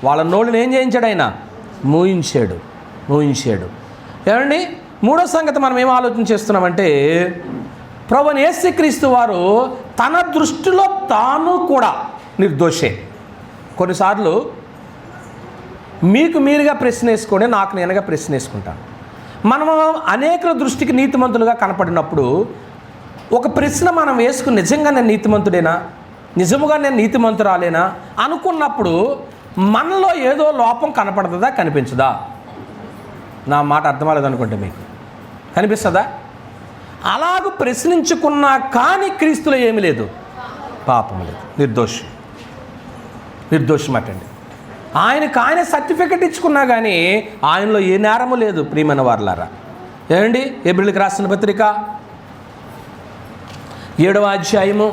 వాళ్ళ నోళ్ళని ఏం చేయించాడు? ఆయన మూయించాడు. ఏమండి, మూడో సంగతి మనం ఏం ఆలోచన చేస్తున్నామంటే, ప్రభువైన యేసుక్రీస్తు వారు తన దృష్టిలో తాను కూడా నిర్దోషే. కొన్నిసార్లు మీకు మీరుగా ప్రశ్న వేసుకోండి, నాకు నేనుగా ప్రశ్న వేసుకుంటాను. మనము అనేకుల దృష్టికి నీతిమంతులుగా కనపడినప్పుడు ఒక ప్రశ్న మనం వేసుకుని, నిజంగా నేను నీతిమంతుడేనా, నిజముగా నేను నీతిమంతురాలేనా అనుకున్నప్పుడు మనలో ఏదో లోపం కనపడుతుందా, కనిపించదా? నా మాట అర్థమలేదు అనుకుంటే మీకు కనిపిస్తుందా? అలాగూ ప్రశ్నించుకున్నా కానీ క్రీస్తులో ఏమీ లేదు, పాపం లేదు, నిర్దోషం అటండి. ఆయన సర్టిఫికెట్ ఇచ్చుకున్నా కానీ ఆయనలో ఏ నేరము లేదు. ప్రియమైన వారలారా, ఏమండి, హెబ్రీయులకు రాసిన పత్రిక 7వ అధ్యాయము,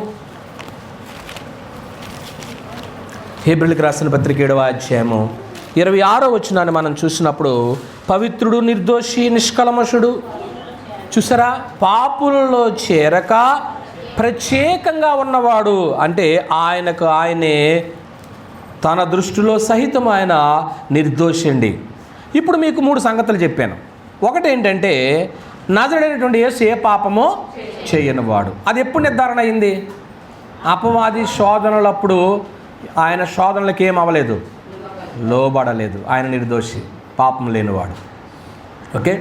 హెబ్రీయులకు రాసిన పత్రిక 7వ అధ్యాయము 26వ వచనాన్ని మనం చూసినప్పుడు, పవిత్రుడు, నిర్దోషి, నిష్కల్మషుడు, చూసారా, పాపులలో చేరక ప్రత్యేకంగా ఉన్నవాడు అంటే ఆయనే తన దృష్టిలో సహితం ఆయన నిర్దోషి అండి. ఇప్పుడు మీకు 3 సంగతులు చెప్పాను. ఒకటి ఏంటంటే, నజరుడైనటువంటి యేసు ఏ పాపమో చేయనివాడు. అది ఎప్పుడు నిర్ధారణ అయింది? అపవాది శోధనలప్పుడు ఆయన శోధనలకు ఏం అవ్వలేదు, లోబడలేదు. ఆయన నిర్దోషి, పాపం లేనివాడు. ఓకే.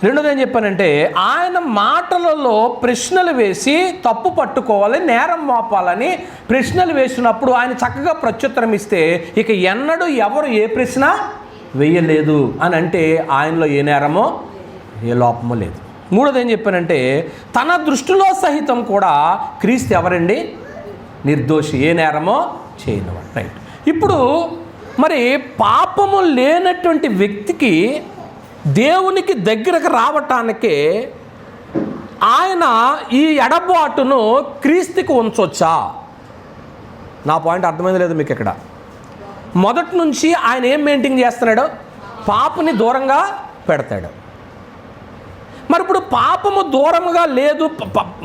రెండోది ఏం చెప్పానంటే, ఆయన మాటలలో ప్రశ్నలు వేసి తప్పు పట్టుకోవాలి, నేరం మోపాలని ప్రశ్నలు వేసినప్పుడు ఆయన చక్కగా ప్రత్యుత్తరం ఇస్తే ఇక ఎన్నడూ ఎవరు ఏ ప్రశ్న వేయలేదు అని అంటే ఆయనలో ఏ నేరమో ఏ లోపమో లేదు. మూడోది ఏం చెప్పానంటే, తన దృష్టిలో సహితం కూడా క్రీస్తు ఎవరండి? నిర్దోషి, ఏ నేరమో చేయనివాడు. రైట్. ఇప్పుడు మరి పాపము లేనటువంటి వ్యక్తికి దేవునికి దగ్గరకు రావటానికే ఆయన ఈ ఎడబాటును క్రీస్తుకి ఉంచొచ్చా? నా పాయింట్ అర్థమైంది లేదు మీకు? ఇక్కడ మొదటి నుంచి ఆయన ఏం మెయింటైన్ చేస్తున్నాడు? పాపని దూరంగా పెడతాడు. మరి ఇప్పుడు పాపము దూరంగా లేదు,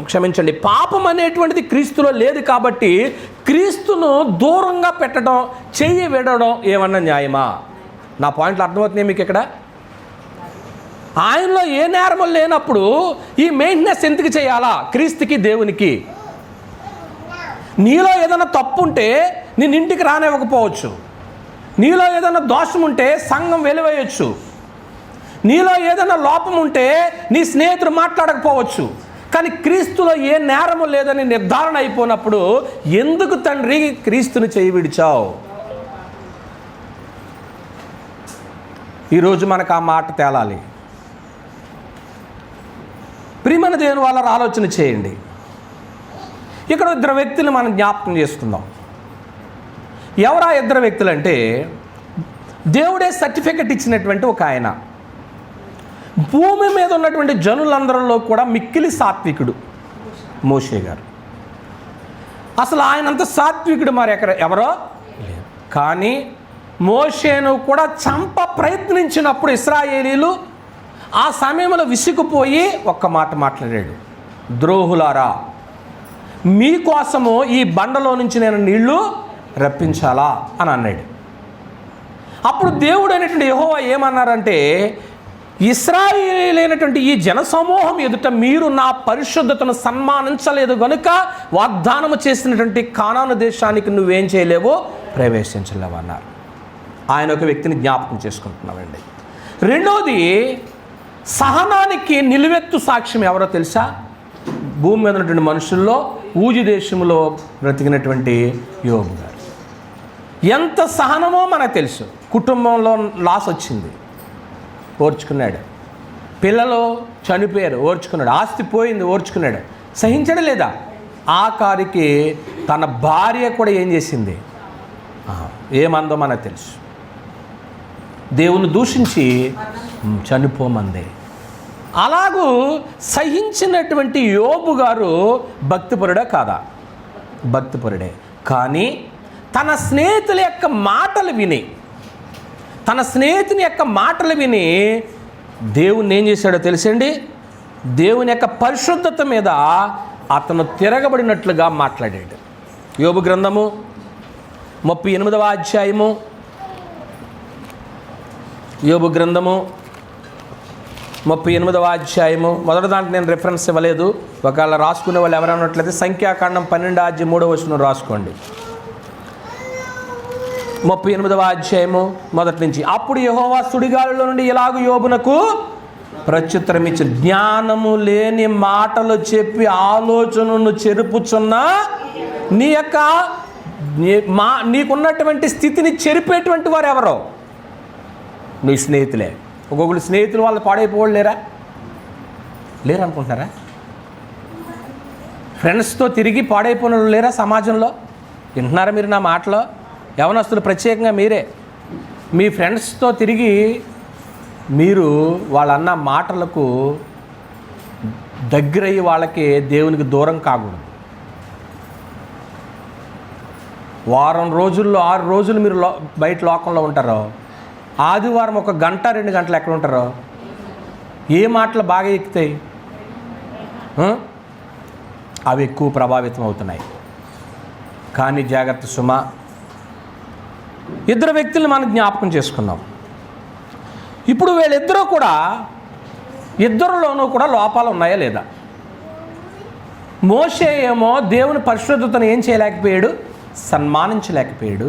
క్షమించండి, పాపం అనేటువంటిది క్రీస్తులో లేదు కాబట్టి క్రీస్తును దూరంగా పెట్టడం, చెయ్యి విడడం ఏమన్నా న్యాయమా? నా పాయింట్లు అర్థమవుతున్నాయి మీకు? ఇక్కడ ఆయనలో ఏ నేరము లేనప్పుడు ఈ మెయింటెనెన్స్ ఎందుకు చేయాలా క్రీస్తుకి, దేవునికి? నీలో ఏదైనా తప్పు ఉంటే నేను ఇంటికి రానివ్వకపోవచ్చు, నీలో ఏదైనా దోషం ఉంటే సంఘం వెలివేయచ్చు, నీలో ఏదైనా లోపం ఉంటే నీ స్నేహితుడు మాట్లాడకపోవచ్చు. కానీ క్రీస్తులో ఏ నేరము లేదని నిర్ధారణ అయిపోయినప్పుడు ఎందుకు తండ్రి క్రీస్తుని చేయి విడిచావు? ఈరోజు మనకు ఆ మాట తేలాలి. ప్రియమైన దేవుని వాళ్ళ ఆలోచన చేయండి. ఇక్కడ 2 వ్యక్తులు మనం జ్ఞాపకం చేసుకుందాం. ఎవరా 2 వ్యక్తులు అంటే, దేవుడే సర్టిఫికెట్ ఇచ్చినటువంటి ఒక ఆయన, భూమి మీద ఉన్నటువంటి జనులందరిలో కూడా మిక్కిలి సాత్వికుడు మోషే గారు. అసలు ఆయనంత సాత్వికుడు మరి ఎవరో లేదు. కానీ మోషేను కూడా చంప ప్రయత్నించినప్పుడు ఇశ్రాయేలీలు ఆ సమయంలో విసిగిపోయి ఒక్క మాట మాట్లాడాడు, ద్రోహులారా, మీకోసము ఈ బండలో నుంచి నేను నీళ్లు రప్పించాలా అని అన్నాడు. అప్పుడు దేవుడు అనేటువంటి యెహోవా ఏమన్నారంటే, ఇశ్రాయేలీలైనటువంటి ఈ జనసమూహం ఎదుట మీరు నా పరిశుద్ధతను సన్మానించలేదు గనుక వాగ్దానము చేసినటువంటి కానాను దేశానికి నువ్వేం చేయలేవో, ప్రవేశించలేవు అన్నారు. ఆయన ఒక వ్యక్తిని జ్ఞాపకం చేసుకుంటున్నామండి. రెండోది, సహనానికి నిలువెత్తు సాక్ష్యం ఎవరో తెలుసా? భూమి మీద ఉన్నటువంటి మనుషుల్లో ఊజు దేశంలో బ్రతికినటువంటి యోబు గారు. ఎంత సహనమో మనకు తెలుసు. కుటుంబంలో లాస్ వచ్చింది, ఓర్చుకున్నాడు. పిల్లలు చనిపోయారు, ఓర్చుకున్నాడు. ఆస్తి పోయింది, ఓర్చుకున్నాడు. సహించడం లేదా? ఆఖరికి తన భార్య కూడా ఏం చేసింది, ఏమందో మనకు తెలుసు. దేవుని దూషించి చనిపోమంది. అలాగూ సహించినటువంటి యోబు గారు భక్తిపరుడా కాదా? భక్తిపరుడే. కానీ తన స్నేహితుల యొక్క మాటలు విని దేవుణ్ణి ఏం చేశాడో తెలుసండి, దేవుని యొక్క పరిశుద్ధత మీద అతను తిరగబడినట్లుగా మాట్లాడాడు. యోబు గ్రంథము 38వ అధ్యాయము, యోబు గ్రంథము 38వ అధ్యాయము మొదటి దాంట్లో నేను రిఫరెన్స్ ఇవ్వలేదు. ఒకవేళ రాసుకునే వాళ్ళు ఎవరన్నట్లయితే సంఖ్యాకాండం 12:3 రాసుకోండి. 38వ అధ్యాయము మొదటి నుంచి. అప్పుడు యెహోవా సుడిగాలిలో నుండి ఇలాగు యోబునకు ప్రత్యుత్తరం ఇచ్చి, జ్ఞానము లేని మాటలు చెప్పి ఆలోచనను చెరుపుచున్న నీకున్నటువంటి స్థితిని చెరిపేటువంటి వారు ఎవరో? నీ స్నేహితులే. ఒక్కొక్కరు స్నేహితులు వాళ్ళు పాడైపోవాలి లేరు అనుకుంటున్నారా? ఫ్రెండ్స్తో తిరిగి పాడైపోయిన వాళ్ళు లేరా సమాజంలో? వింటున్నారా మీరు నా మాటలో? యవనస్తులు ప్రత్యేకంగా మీరే మీ ఫ్రెండ్స్తో తిరిగి మీరు వాళ్ళన్న మాటలకు దగ్గరయ్యి వాళ్ళకి దేవునికి దూరం కాకూడదు. వారం రోజుల్లో 6 రోజులు మీరు బయట లోకంలో ఉంటారో, ఆదివారం 1 గంట 2 గంటలు ఎక్కడ ఉంటారో? ఏ మాటలు బాగా ఎక్కుతాయి? అవి ఎక్కువ ప్రభావితం అవుతున్నాయి. కానీ జాగ్రత్త సుమా, 2 వ్యక్తులను మనం జ్ఞాపకం చేసుకున్నాం. ఇప్పుడు వీళ్ళిద్దరూ కూడా, ఇద్దరిలోనూ కూడా లోపాలు ఉన్నాయా లేదా? మోషే ఏమో దేవుని పరిశుద్ధతను ఏం చేయలేకపోయాడు? సన్మానించలేకపోయాడు.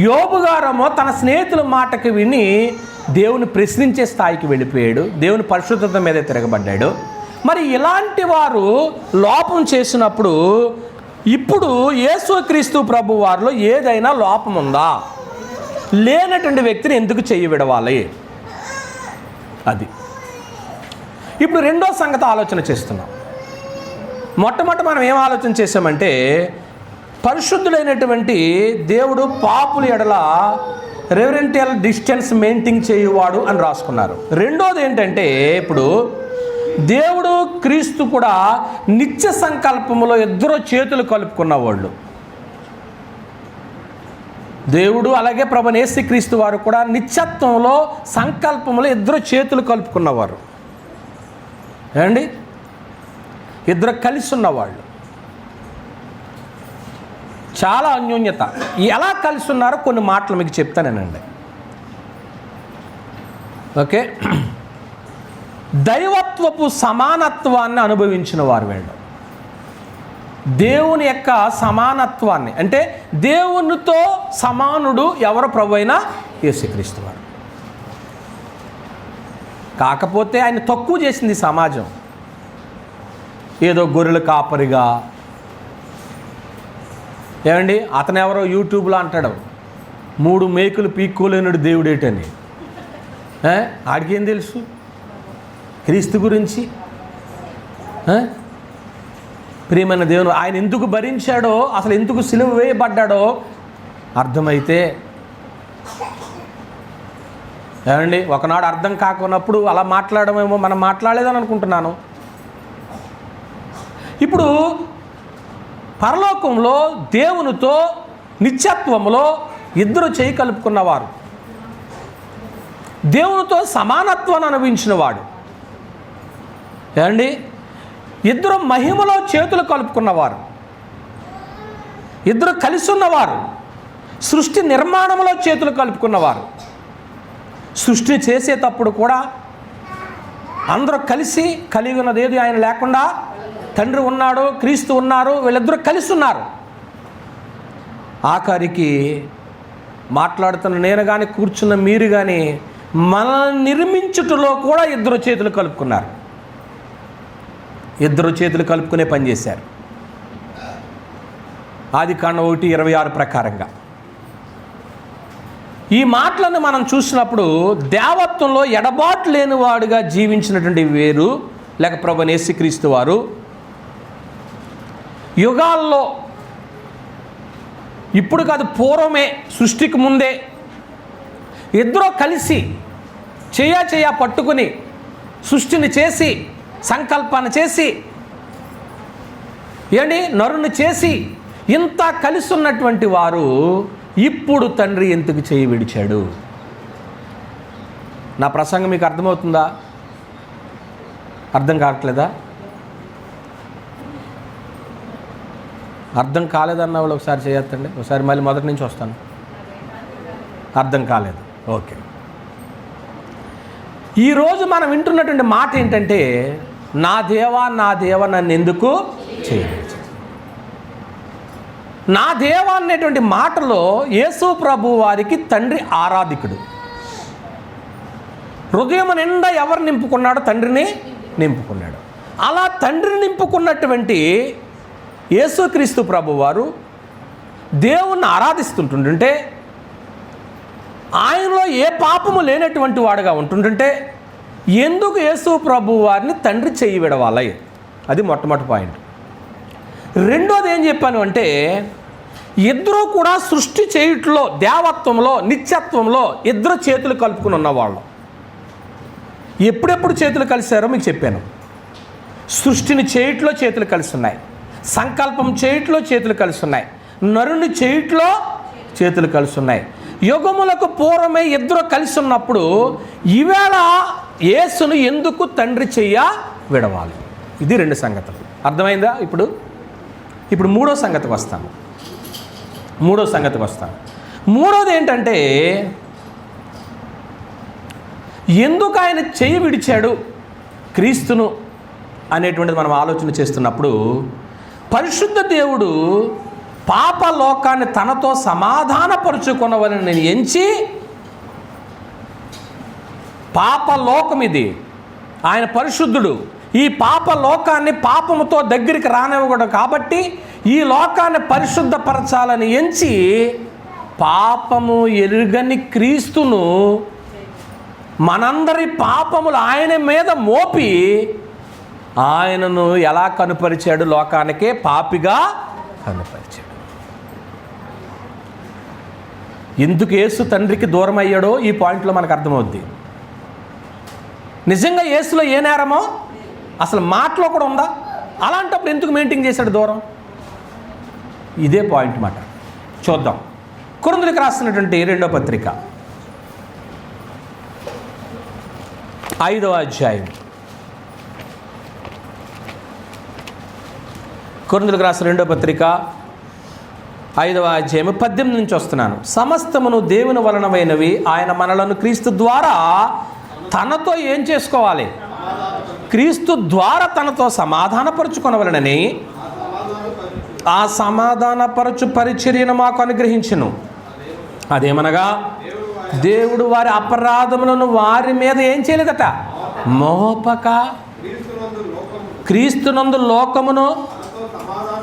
యోబు గారేమో తన స్నేహితుల మాటకి విని దేవుని ప్రశ్నించే స్థాయికి వెళ్ళిపోయాడు, దేవుని పరిశుద్ధత మీద తిరగబడ్డాడు. మరి ఇలాంటి వారు లోపం చేసినప్పుడు ఇప్పుడు యేసుక్రీస్తు ప్రభు వారిలో ఏదైనా లోపం ఉందా? లేనటువంటి వ్యక్తిని ఎందుకు చెయ్యి విడవాలి? అది ఇప్పుడు రెండో సంగతి ఆలోచన చేస్తున్నాం. మొట్టమొదటి మనం ఏం ఆలోచన చేసామంటే, పరిశుద్ధులైనటువంటి దేవుడు పాపుల ఎడల రెవరెంటియల్ డిస్టెన్స్ మెయింటైన్ చేయువాడు అని రాసుకున్నారు. రెండోది ఏంటంటే, ఇప్పుడు దేవుడు క్రీస్తు కూడా నిత్య సంకల్పములో 2 చేతులు కలుపుకున్న వాళ్ళు. దేవుడు అలాగే ప్రభువైన యేసుక్రీస్తు వారు కూడా నిత్యత్వంలో సంకల్పంలో 2 చేతులు కలుపుకున్నవారు. ఏమండి? 2 కలిసి ఉన్నవాళ్ళు. చాలా అన్యోన్యత. ఎలా కలిసి ఉన్నారో కొన్ని మాటలు మీకు చెప్తానేనండి. ఓకే, దైవత్వపు సమానత్వాన్ని అనుభవించిన వారు వీళ్ళు. దేవుని యొక్క సమానత్వాన్ని, అంటే దేవునితో సమానుడు ఎవరు? ప్రభువైన యేసుక్రీస్తు వారు. కాకపోతే ఆయన తక్కువ చేసింది సమాజం. ఏదో గొర్రెల కాపరిగా, ఏమండి, అతను ఎవరో యూట్యూబ్లో అంటాడు 3 మేకులు పీక్కోలేనుడు దేవుడేటని. ఆడికేం తెలుసు క్రీస్తు గురించి? ప్రియమైన దేవుడు ఆయన ఎందుకు భరించాడో, అసలు ఎందుకు సిలువ వేయబడ్డాడో అర్థమైతే, ఏమండి, ఒకనాడు అర్థం కాకున్నప్పుడు అలా మాట్లాడమేమో మనం మాట్లాడలేదని అనుకుంటున్నాను. ఇప్పుడు పరలోకంలో దేవునితో నిత్యత్వంలో 2 చేయి కలుపుకున్నవారు, దేవునితో సమానత్వాన్ని అనుభవించిన వాడు, ఏమండి, 2 మహిమలో చేతులు కలుపుకున్నవారు, 2 కలిసి ఉన్నవారు, సృష్టి నిర్మాణంలో చేతులు కలుపుకున్నవారు. సృష్టి చేసేటప్పుడు కూడా అందరూ కలిసి, కలిగి ఉన్నది ఏది ఆయన లేకుండా తండ్రి ఉన్నాడు, క్రీస్తు ఉన్నారు, వీళ్ళిద్దరూ కలిసి ఉన్నారు. ఆఖరికి మాట్లాడుతున్న నేను కానీ, కూర్చున్న మీరు కానీ, మనల్ని నిర్మించుటలో కూడా 2 చేతులు కలుపుకున్నారు. 2 చేతులు కలుపుకునే పని చేశారు. ఆదికాండం 1:26 ప్రకారంగా. ఈ మాటలను మనం చూసినప్పుడు దేవత్వంలో ఎడబాటు లేనివాడుగా జీవించినటువంటి వేరు, లేక ప్రభువైన యేసుక్రీస్తు వారు యుగాల్లో, ఇప్పుడు కాదు పూర్వమే, సృష్టికి ముందే 2 కలిసి చెయ్య పట్టుకుని సృష్టిని చేసి, సంకల్పాన్ని చేసి, ఏంటి, నరుని చేసి, ఇంత కలిసి ఉన్నటువంటి వారు ఇప్పుడు తండ్రి ఎందుకు చేయి విడిచాడు? నా ప్రసంగం మీకు అర్థమవుతుందా? అర్థం కావట్లేదా? అర్థం కాలేదన్న వాళ్ళు ఒకసారి చేయొద్దండి. ఒకసారి మళ్ళీ మొదటి నుంచి వస్తాను. అర్థం కాలేదు. ఓకే. ఈరోజు మనం వింటున్నటువంటి మాట ఏంటంటే, నా దేవా నా దేవా నన్ను ఎందుకు చేయలేదు. నా దేవా అనేటువంటి మాటలో యేసు ప్రభు వారికి తండ్రి ఆరాధికుడు. హృదయం నిండా ఎవరు నింపుకున్నాడో తండ్రిని నింపుకున్నాడు. అలా తండ్రిని నింపుకున్నటువంటి యేసుక్రీస్తు ప్రభు వారు దేవుణ్ణి ఆరాధిస్తుంటుంటే, ఆయనలో ఏ పాపము లేనటువంటి వాడుగా ఉంటుంటే, ఎందుకు యేసు ప్రభు వారిని తండ్రి చెయ్యి విడవాలి? అది మొట్టమొదటి పాయింట్. రెండోది ఏం చెప్పాను అంటే, ఇద్దరూ కూడా సృష్టి చేయుట్లో, దేవత్వంలో, నిత్యత్వంలో ఇద్దరు చేతులు కలుపుకుని ఉన్నవాళ్ళు. ఎప్పుడెప్పుడు చేతులు కలిశారో మీకు చెప్పాను. సృష్టిని చేయుట్లో చేతులు కలిసి ఉన్నాయి, సంకల్పం చేయుట్లో చేతులు కలిసి ఉన్నాయి, నరుని చేయుట్లో చేతులు కలిసి ఉన్నాయి. యుగములకు పూర్వమే ఇద్దరు కలిసి ఉన్నప్పుడు ఈవేళ యేసును ఎందుకు తండ్రి చెయ్య విడవాలి? ఇది రెండు సంగతులు. అర్థమైందా? ఇప్పుడు మూడో సంగతికి వస్తాను. మూడోది ఏంటంటే, ఎందుకు ఆయన చెయ్యి విడిచాడు క్రీస్తును అనేటువంటిది మనం ఆలోచన చేస్తున్నప్పుడు, పరిశుద్ధ దేవుడు పాప లోకాన్ని తనతో సమాధానపరుచుకున్నవలని నేను ఎంచి, పాప లోకం ఇది, ఆయన పరిశుద్ధుడు, ఈ పాప లోకాన్ని పాపముతో దగ్గరికి రానివ్వకూడదు కాబట్టి ఈ లోకాన్ని పరిశుద్ధపరచాలని ఎంచి, పాపము ఎరుగని క్రీస్తును మనందరి పాపములు ఆయన మీద మోపి ఆయనను ఎలా కనుపరిచాడు? లోకానికే పాపిగా కనుపరిచాడు. ఎందుకు యేసు తండ్రికి దూరం అయ్యాడో ఈ పాయింట్లో మనకు అర్థమవుద్ది. నిజంగా యేసులో ఏ నేరమో అసలు మాటలో కూడా ఉందా? అలాంటప్పుడు ఎందుకు మెయింటైన్ చేశాడు దూరం? ఇదే పాయింట్ మాట. చూద్దాం. కొరింథీయులకు రాసినటువంటి 2వ పత్రిక 5వ అధ్యాయం. కొరింథీయులకు రాసిన 2వ పత్రిక 5వ అధ్యాయం 18 నుంచి వస్తున్నాను. సమస్తమును దేవుని వలనమైనవి, ఆయన మనలను క్రీస్తు ద్వారా తనతో ఏం చేసుకోవాలి? క్రీస్తు ద్వారా తనతో సమాధానపరుచుకొనవలెనని ఆ సమాధానపరచు పరిచర్యను మాకు అనుగ్రహించును. అదేమనగా, దేవుడు వారి అపరాధములను వారి మీద ఏం చేయలేదట? మోపక క్రీస్తునందు లోకమును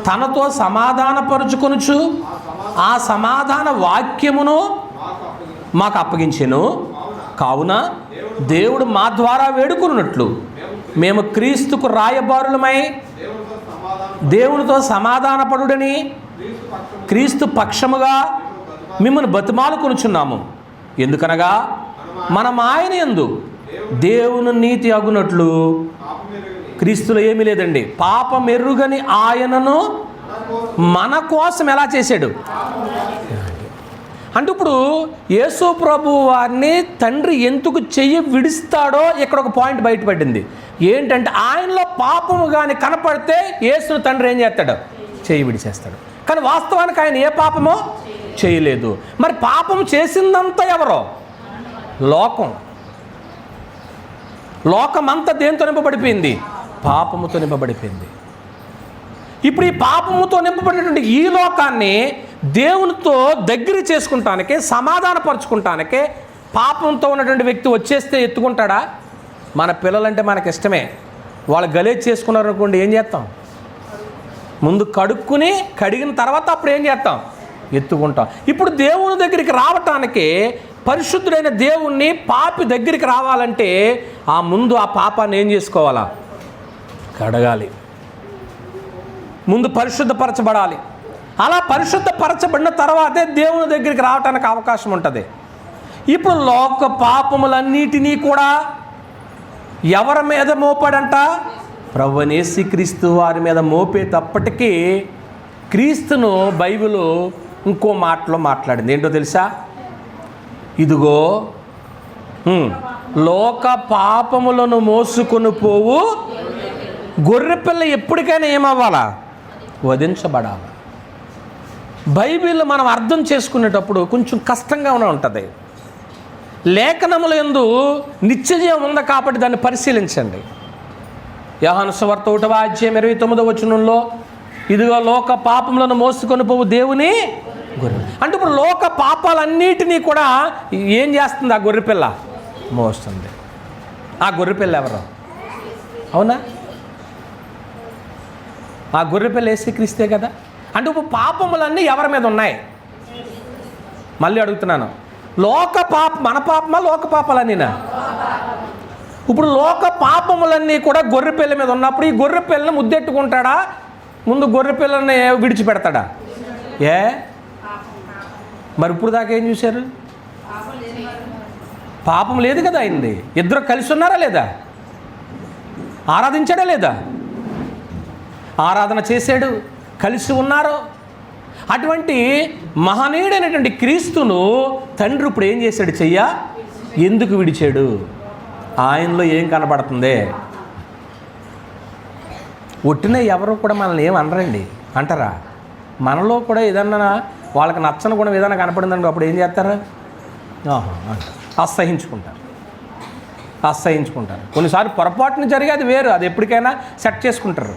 తనతో సమాధానపరుచుకొనుచు ఆ సమాధాన వాక్యమును మాకు అప్పగించెను. కావున దేవుడు మా ద్వారా వేడుకున్నట్లు మేము క్రీస్తుకు రాయబారులమై దేవునితో సమాధానపడుడని క్రీస్తు పక్షముగా మిమ్మల్ని బతిమాలుకొనుచున్నాము. ఎందుకనగా మనం ఆయన యందు దేవుని నీతి అగునట్లు క్రీస్తులో ఏమీ లేదండి. పాపం ఎరుగని ఆయనను మన కోసం ఎలా చేశాడు అంటే, ఇప్పుడు యేసు ప్రభు వారిని తండ్రి ఎందుకు చెయ్యి విడిస్తాడో ఇక్కడ ఒక పాయింట్ బయటపడింది. ఏంటంటే, ఆయనలో పాపము కానీ కనపడితే యేసును తండ్రి ఏం చేస్తాడు? చెయ్యి విడిచేస్తాడు. కానీ వాస్తవానికి ఆయన ఏ పాపమో చేయలేదు. మరి పాపం చేసిందంతా ఎవరో? లోకమంతా దేంతో నింపబడిపోయింది? పాపముతో నింపబడిపోయింది. ఇప్పుడు ఈ పాపముతో నింపబడినటువంటి ఈ లోకాన్ని దేవునితో దగ్గర చేసుకుంటానికే, సమాధానపరుచుకుంటానికే పాపంతో ఉన్నటువంటి వ్యక్తి వచ్చేస్తే ఎత్తుకుంటాడా? మన పిల్లలంటే మనకి ఇష్టమే. వాళ్ళు గలేజ్ చేసుకున్నారు అనుకోండి, ఏం చేస్తాం? ముందు కడిగిన తర్వాత అప్పుడు ఏం చేస్తాం? ఎత్తుకుంటాం. ఇప్పుడు దేవుని దగ్గరికి రావటానికి, పరిశుద్ధుడైన దేవుణ్ణి పాపి దగ్గరికి రావాలంటే ముందు ఆ పాపాన్ని ఏం చేసుకోవాలా? కడగాలి. ముందు పరిశుద్ధపరచబడాలి. అలా పరిశుద్ధపరచబడిన తర్వాతే దేవుని దగ్గరికి రావటానికి అవకాశం ఉంటుంది. ఇప్పుడు లోక పాపములన్నిటినీ కూడా ఎవరి మీద మోపాడంట? ప్రభువైన యేసుక్రీస్తు వారి మీద మోపేటప్పటికీ క్రీస్తును బైబిల్ ఇంకో మాటలో మాట్లాడింది. ఏంటో తెలుసా? ఇదిగో లోక పాపములను మోసుకొని పోవు గొర్రెపిల్ల ఎప్పటికైనా ఏమవ్వాలా? వధించబడాలి. బైబిల్ మనం అర్థం చేసుకునేటప్పుడు కొంచెం కష్టంగా ఉంటుంది. లేఖనముల యందు నిత్యజీవం ఉంది కాబట్టి దాన్ని పరిశీలించండి. యోహాను సువార్త 1వ అధ్యాయం 29వ వచనంలో ఇదిగో లోక పాపములను మోసుకొని పోవు దేవుని గొర్రె. అంటే ఇప్పుడు లోక పాపాలన్నిటినీ కూడా ఏం చేస్తుంది? ఆ గొర్రెపిల్ల మోస్తుంది. ఆ గొర్రెపిల్ల ఎవరు? అవునా? ఆ గొర్రెపిల్ల యేసుక్రీస్తే కదా. అంటే ఇప్పుడు పాపములన్నీ ఎవరి మీద ఉన్నాయి? మళ్ళీ అడుగుతున్నాను, మన పాపమా లోక పాపాలన్నీనా? ఇప్పుడు లోక పాపములన్నీ కూడా గొర్రెపిల్ల మీద ఉన్నప్పుడు ఈ గొర్రెపిల్లని ముద్దెట్టుకుంటాడా? ముందు గొర్రెపిల్లని విడిచిపెడతాడా? మరి ఇప్పుడు దాకా ఏం చూశారు? పాపం లేదు కదా అయింది. ఇద్దరు కలిసి ఉన్నారా లేదా? ఆరాధించాడా లేదా? ఆరాధన చేశాడు, కలిసి ఉన్నారు. అటువంటి మహనీయుడైనటువంటి క్రీస్తును తండ్రి ఇప్పుడు ఏం చేశాడు? ఎందుకు విడిచాడు? ఆయనలో ఏం కనబడుతుంది? ఒట్టిన ఎవరు కూడా మనల్ని ఏం అనరండి. అంటారా? మనలో కూడా ఏదన్నా వాళ్ళకి నచ్చని కూడా ఏదైనా కనపడిందండి, అప్పుడు ఏం చేస్తారా? అసహించుకుంటారు. కొన్నిసార్లు పొరపాటున జరిగేది వేరు, అది ఎప్పటికైనా సెట్ చేసుకుంటారు.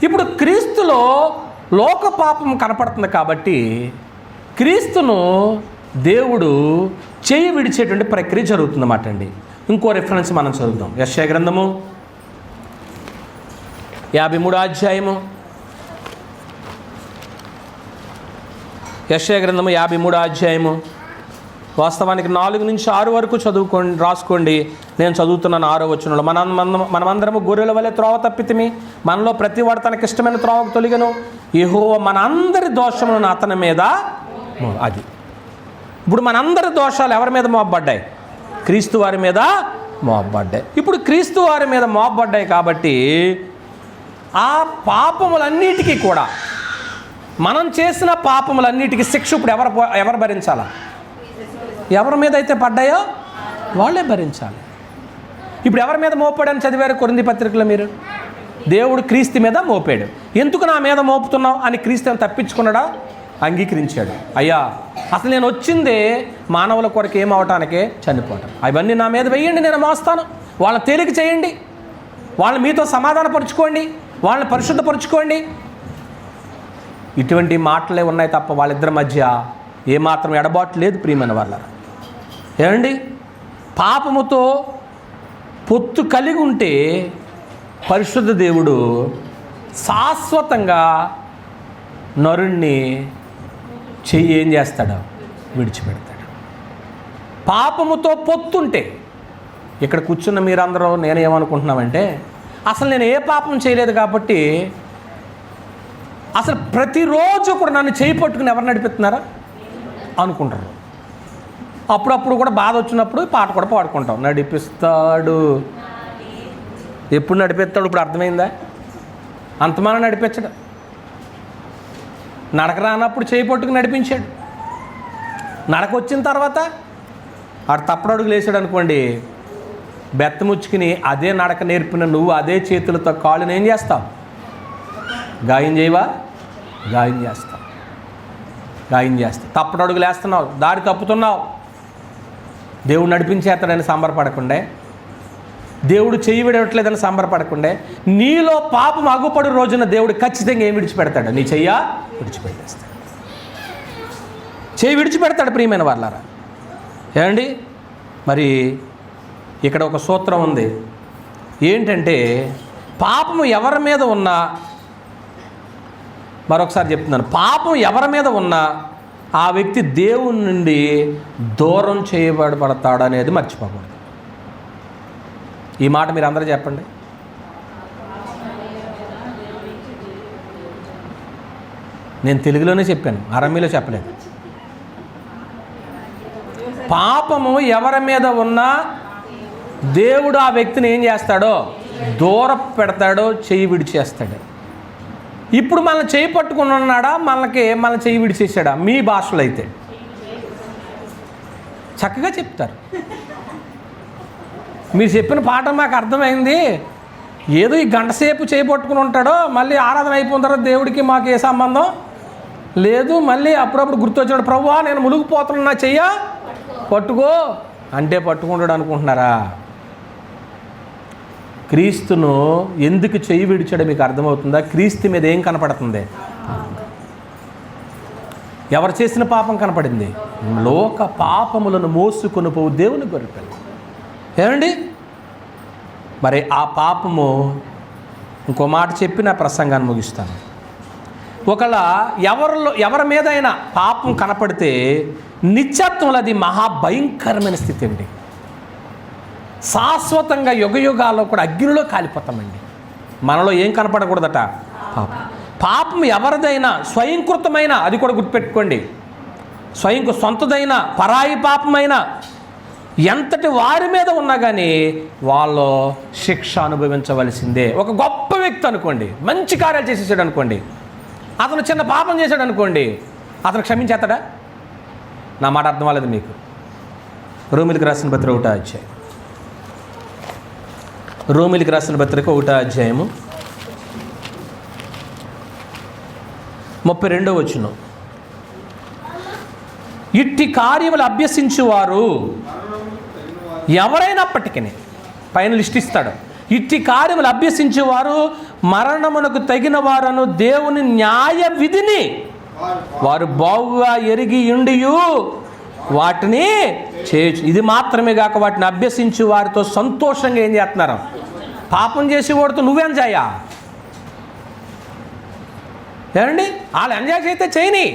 ఇప్పుడు క్రీస్తులో లోక పాపం కనపడుతుంది కాబట్టి క్రీస్తును దేవుడు చేయి విడిచేటువంటి ప్రక్రియ జరుగుతుందన్నమాట అండి. ఇంకో రిఫరెన్స్ మనం చదువుతాం. యెషయా గ్రంథము 53వ అధ్యాయము. యెషయా గ్రంథము 53వ అధ్యాయము. వాస్తవానికి 4 నుంచి 6 వరకు రాసుకోండి. నేను చదువుతున్నాను 6వ వచనంలో. మనమందరము గొర్రెల వలె త్రోవ తప్పితిమి, మనలో ప్రతివాడు తనకి ఇష్టమైన త్రోవకు తొలిగను, యెహోవా మనందరి దోషములను అతని మీద. అది ఇప్పుడు మనందరి దోషాలు ఎవరి మీద మోపబడ్డాయి? క్రీస్తు వారి మీద మోపబడ్డాయి. ఇప్పుడు క్రీస్తు వారి మీద మోపబడ్డాయి కాబట్టి ఆ పాపములన్నిటికీ కూడా, మనం చేసిన పాపములన్నిటికీ శిక్ష ఇప్పుడు ఎవరు భరించాలా? ఎవరి మీద అయితే పడ్డాయో వాళ్ళే భరించాలి. ఇప్పుడు ఎవరి మీద మోపాడని చదివారు కొరింథీ పత్రికలో మీరు? దేవుడు క్రీస్తు మీద మోపాడు. ఎందుకు నా మీద మోపుతున్నావు అని క్రీస్తుని తప్పించుకున్నాడా? అంగీకరించాడు. అయ్యా, అసలు నేను వచ్చిందే మానవుల కొరకు ఏమవటానికే, చనిపోవటం. అవన్నీ నా మీద వెయ్యండి, నేను మోస్తాను. వాళ్ళని తేలిక చేయండి, వాళ్ళని మీతో సమాధానపరుచుకోండి, వాళ్ళని పరిశుద్ధపరుచుకోండి. ఇటువంటి మాటలే ఉన్నాయి తప్ప వాళ్ళిద్దరి మధ్య ఏమాత్రం ఎడబాటు లేదు. ప్రియమైన వాళ్ళారా, ఏమండి, పాపముతో పొత్తు కలిగి ఉంటే పరిశుద్ధ దేవుడు శాశ్వతంగా నరుణ్ణి చెయ్యి ఏం చేస్తాడు? విడిచిపెడతాడు. పాపముతో పొత్తుంటే, ఇక్కడ కూర్చున్న మీరందరూ నేనేమనుకుంటున్నామంటే, అసలు నేను ఏ పాపం చేయలేదు కాబట్టి అసలు ప్రతిరోజు కూడా నన్ను చేయి పట్టుకుని ఎవరు నడిపిస్తున్నారా అనుకుంటారు. అప్పుడప్పుడు కూడా బాధ వచ్చినప్పుడు పాట కూడా పాడుకుంటాం. నడిపిస్తాడు, ఎప్పుడు నడిపిస్తాడు? ఇప్పుడు అర్థమైందా? అంతమానం నడిపించడు. నడక రానప్పుడు చేయి పట్టుకుని నడిపించాడు. నడక వచ్చిన తర్వాత ఆడు తప్పుడు అడుగులు వేసాడు అనుకోండి, బెత్తముచ్చుకుని అదే నడక నేర్పిన నువ్వు అదే చేతులతో కాళ్ళని ఏం చేస్తావు? గాయం చేయవా? గాయం చేస్తావు. తప్పుడు అడుగులు వేస్తున్నావు, దారి తప్పుతున్నావు. దేవుడు నడిపించేస్తాడని సంబరపడకుండే, దేవుడు చెయ్యి విడవట్లేదని సంబరపడకుండే, నీలో పాపం అగుపడు రోజున దేవుడు ఖచ్చితంగా ఏం విడిచిపెడతాడు? నీ చెయ్య విడిచిపెట్టేస్తాడు. చెయ్యి విడిచిపెడతాడు. ప్రియమైన వాళ్ళారా, ఏమండి, మరి ఇక్కడ ఒక సూత్రం ఉంది. ఏంటంటే, పాపము ఎవరి మీద ఉన్నా, మరొకసారి చెప్తున్నాను, పాపం ఎవరి మీద ఉన్నా ఆ వ్యక్తి దేవుని నుండి దూరం చేయబడతాడు అనేది మర్చిపోకూడదు. ఈ మాట మీరు అందరూ చెప్పండి. నేను తెలుగులోనే చెప్పాను, అరమీలో చెప్పలేదు. పాపము ఎవరి మీద ఉన్నా దేవుడు ఆ వ్యక్తిని ఏం చేస్తాడో? దూరం పెడతాడో, చెయ్యి విడిచేస్తాడు. ఇప్పుడు మనల్ని చేయి పట్టుకుని ఉన్నాడా? మన చెయ్యి విడిచేసాడా? మీ భాషలో అయితే చక్కగా చెప్తారు. మీరు చెప్పిన పాఠం మాకు అర్థమైంది, ఏదో ఈ గంట సేపు చేయబట్టుకుని ఉంటాడో, మళ్ళీ ఆరాధన అయిపోయిన తర్వాత దేవుడికి మాకు ఏ సంబంధం లేదు, మళ్ళీ అప్పుడప్పుడు గుర్తొచ్చాడు, ప్రభువా నేను మునిగిపోతున్నా, చెయ్య పట్టుకో అంటే పట్టుకుంటాడు అనుకుంటున్నారా? క్రీస్తును ఎందుకు చెయ్యి విడిచాడో మీకు అర్థమవుతుందా? క్రీస్తు మీద ఏం కనపడుతుంది? ఎవరు చేసిన పాపం కనపడింది? లోక పాపములను మోసుకొని పోవు దేవుని గొర్రెపిల్ల. ఏమండి, మరి ఆ పాపము, ఇంకో మాట చెప్పి నా ప్రసంగాన్ని ముగిస్తాను. ఒకవేళ ఎవరి మీదైనా పాపం కనపడితే నిత్యత్వంలో అది మహాభయంకరమైన స్థితి అండి. శాశ్వతంగా యుగయుగాల్లో కూడా అగ్నిలో కాలిపోతామండి. మనలో ఏం కనపడకూడదట? పాపం. పాపం ఎవరిదైనా స్వయంకృతమైన, అది కూడా గుర్తుపెట్టుకోండి, సొంతదైన పరాయి పాపమైనా ఎంతటి వారి మీద ఉన్నా కానీ వాళ్ళు శిక్ష అనుభవించవలసిందే. ఒక గొప్ప వ్యక్తి అనుకోండి, మంచి కార్యాలు చేసేసాడు అనుకోండి, అతను చిన్న పాపం చేశాడు అనుకోండి, అతను క్షమించేస్తాడా? నా మాట అర్థం అవ్వలేదు మీకు. రోమిలికి రాసిన పత్రిక 1వ అధ్యాయం, రోమిలికి రాసిన పత్రిక 1వ అధ్యాయము 32వ వచనం. ఇట్టి కార్యములు అభ్యసించువారు ఎవరైనప్పటికీ, పైన లిస్ట్ ఇస్తాడు, ఇట్టి కార్యములు అభ్యసించేవారు మరణమునకు తగిన వారను దేవుని న్యాయ విధిని వారు బాగుగా ఎరిగి ఉండియు వాటిని చేయొచ్చు. ఇది మాత్రమే కాక వాటిని అభ్యసించి వారితో సంతోషంగా ఏం చేస్తున్నారు? పాపం చేసి వాడితో నువ్వు ఎంజాయ్ ఏమండి? వాళ్ళు ఎంజాయ్ చేస్తే చేయని,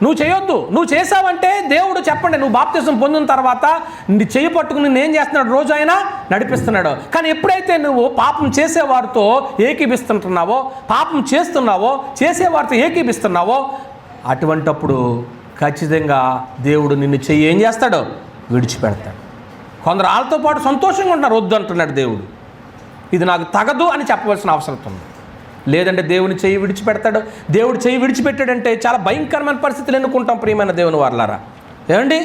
నువ్వు చేయొద్దు. నువ్వు చేసావంటే దేవుడు చెప్పండి, నువ్వు బాప్తిసం పొందిన తర్వాత నీ చెయ్యి పట్టుకుని నేను ఏం చేస్తున్నాడు? రోజు ఆయన నడిపిస్తున్నాడు. కానీ ఎప్పుడైతే నువ్వు పాపం చేసేవారితో ఏకీభిస్తుంటున్నావో, పాపం చేస్తున్నావో, చేసేవారితో ఏకీభిస్తున్నావో, అటువంటప్పుడు ఖచ్చితంగా దేవుడు నిన్ను చెయ్యి ఏం చేస్తాడో? విడిచిపెడతాడు. కొందరు వాళ్ళతో పాటు సంతోషంగా ఉంటున్నారు, వద్దు అంటున్నాడు దేవుడు. ఇది నాకు తగదు అని చెప్పవలసిన అవసరం ఉంది. లేదంటే దేవుని చెయ్యి విడిచిపెడతాడు. దేవుడు చెయ్యి విడిచిపెట్టాడంటే చాలా భయంకరమైన పరిస్థితులు ఎన్నుకుంటాం ప్రియమైన దేవుని వారలారా. ఏమండి,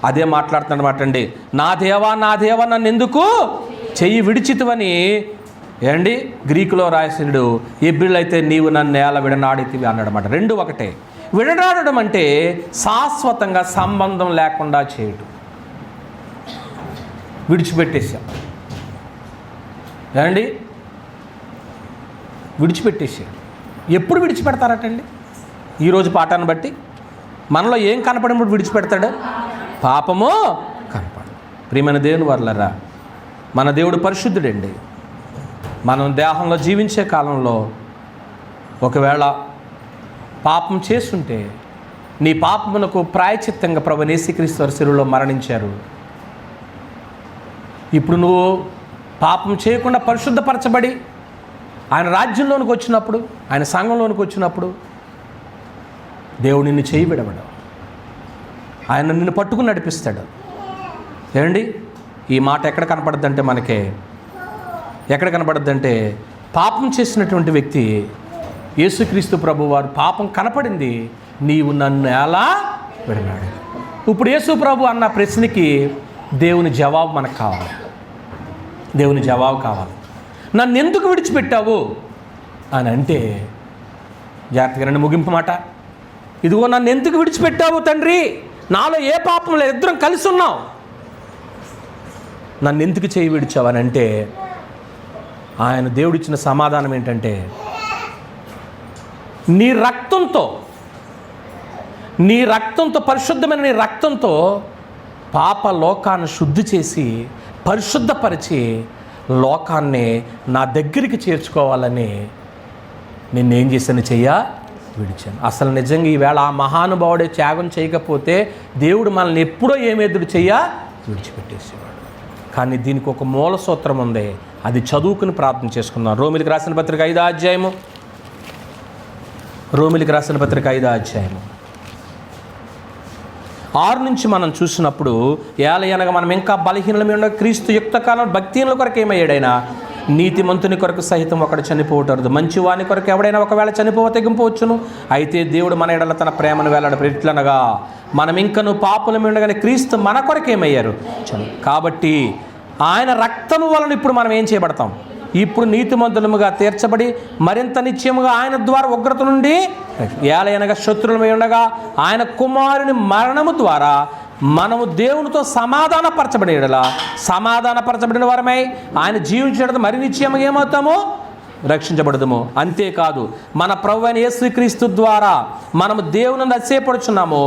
అదే మాట్లాడుతున్నమాట అండి. నా దేవా నా దేవా నన్ను ఎందుకు చెయ్యి విడిచితువని ఏమండి గ్రీకులో రాసినడు. హెబ్రీయులు అయితే నీవు నన్ను నేల విడనాడితివి అన్నాడన్నమాట. రెండు ఒకటే. విడనాడడం అంటే శాశ్వతంగా సంబంధం లేకుండా చేయడం. విడిచిపెట్టేశాం ఏమండి, విడిచిపెట్టేసాడు. ఎప్పుడు విడిచిపెడతారటండి? ఈరోజు పాఠాన్ని బట్టి మనలో ఏం కనపడినప్పుడు విడిచిపెడతాడు? పాపము కనపడు. ప్రియమైన దేవుని వర్లరా, మన దేవుడు పరిశుద్ధుడండి. మనం దేహంలో జీవించే కాలంలో ఒకవేళ పాపం చేస్తుంటే నీ పాపమునకు ప్రాయచిత్తంగా ప్రభువైన యేసుక్రీస్తు వారి శిలువలో మరణించారు. ఇప్పుడు నువ్వు పాపం చేయకుండా పరిశుద్ధపరచబడి ఆయన రాజ్యంలోనికి వచ్చినప్పుడు, ఆయన సంఘంలోనికి వచ్చినప్పుడు దేవుడు నిన్ను చేయి విడవడం, ఆయన నిన్ను పట్టుకుని నడిపిస్తాడు. ఏమండి, ఈ మాట ఎక్కడ కనపడుద్దంటే మనకే ఎక్కడ కనపడుద్దంటే పాపం చేసినటువంటి వ్యక్తి యేసుక్రీస్తు ప్రభు వారు పాపం కనపడింది, నీవు నన్ను ఎలా విడనాడు. ఇప్పుడు యేసు ప్రభు అన్న ప్రశ్నకి దేవుని జవాబు మనకు కావాలి. దేవుని జవాబు కావాలి. నన్ను ఎందుకు విడిచిపెట్టావు అని అంటే జాగ్రత్తగా రండి, ముగింపు మాట. ఇదిగో నన్ను ఎందుకు విడిచిపెట్టావు తండ్రి, నాలో ఏ పాపం లేదు, ఇద్దరం కలిసి ఉన్నాం, నన్ను ఎందుకు చేయి విడిచావు అని అంటే ఆయన దేవుడిచ్చిన సమాధానం ఏంటంటే, నీ రక్తంతో పరిశుద్ధమైన నీ రక్తంతో పాప లోకాన్ని శుద్ధి చేసి పరిశుద్ధపరిచి లోకాన్ని నా దగ్గరికి చేర్చుకోవాలని నిన్నేం చేశాను? విడిచాను. అసలు నిజంగా ఈవేళ ఆ మహానుభావుడే త్యాగం చేయకపోతే దేవుడు మనల్ని ఎప్పుడో ఏమెదురు విడిచిపెట్టేసేవాడు. కానీ దీనికి ఒక మూల సూత్రం ఉంది, అది చదువుకుని ప్రార్థన చేసుకుందాం. రోమిలికి రాసిన పత్రిక 5వ అధ్యాయము, రోమిలికి రాసిన పత్రిక 5వ అధ్యాయము 6 నుంచి మనం చూసినప్పుడు, ఏలయనగా మనం ఇంకా బలహీనమే ఉన్న క్రీస్తు యుక్త కాలం భక్తిహీనుల కొరకు ఏమయ్యాడైనా నీతిమంతుని కొరకు సహితం ఒకడు చనిపోవటరు, మంచివాని కొరకు ఎవడైనా ఒకవేళ చనిపోవ తెగింపవచ్చును. అయితే దేవుడు మన ఎడల తన ప్రేమను వెల్లడనగా మనం ఇంకను పాపులమే ఉండగానే క్రీస్తు మన కొరకు ఏమయ్యారు కాబట్టి ఆయన రక్తము వలన ఇప్పుడు మనం ఏం చేయబడతాం, ఇప్పుడు నీతిమంతులముగా తీర్చబడి మరింత నిశ్చయముగా ఆయన ద్వారా ఉగ్రత నుండి ఏలయనగా శత్రులమై ఉండగా ఆయన కుమారుని మరణము ద్వారా మనము దేవునితో సమాధానపరచబడిన వారమై ఆయన జీవించడం మరి నిశ్చయముగా ఏమవుతామో రక్షించబడదుము. అంతేకాదు మన ప్రభువైన యేసుక్రీస్తు ద్వారా మనము దేవుని అతిశయపడుచున్నాము.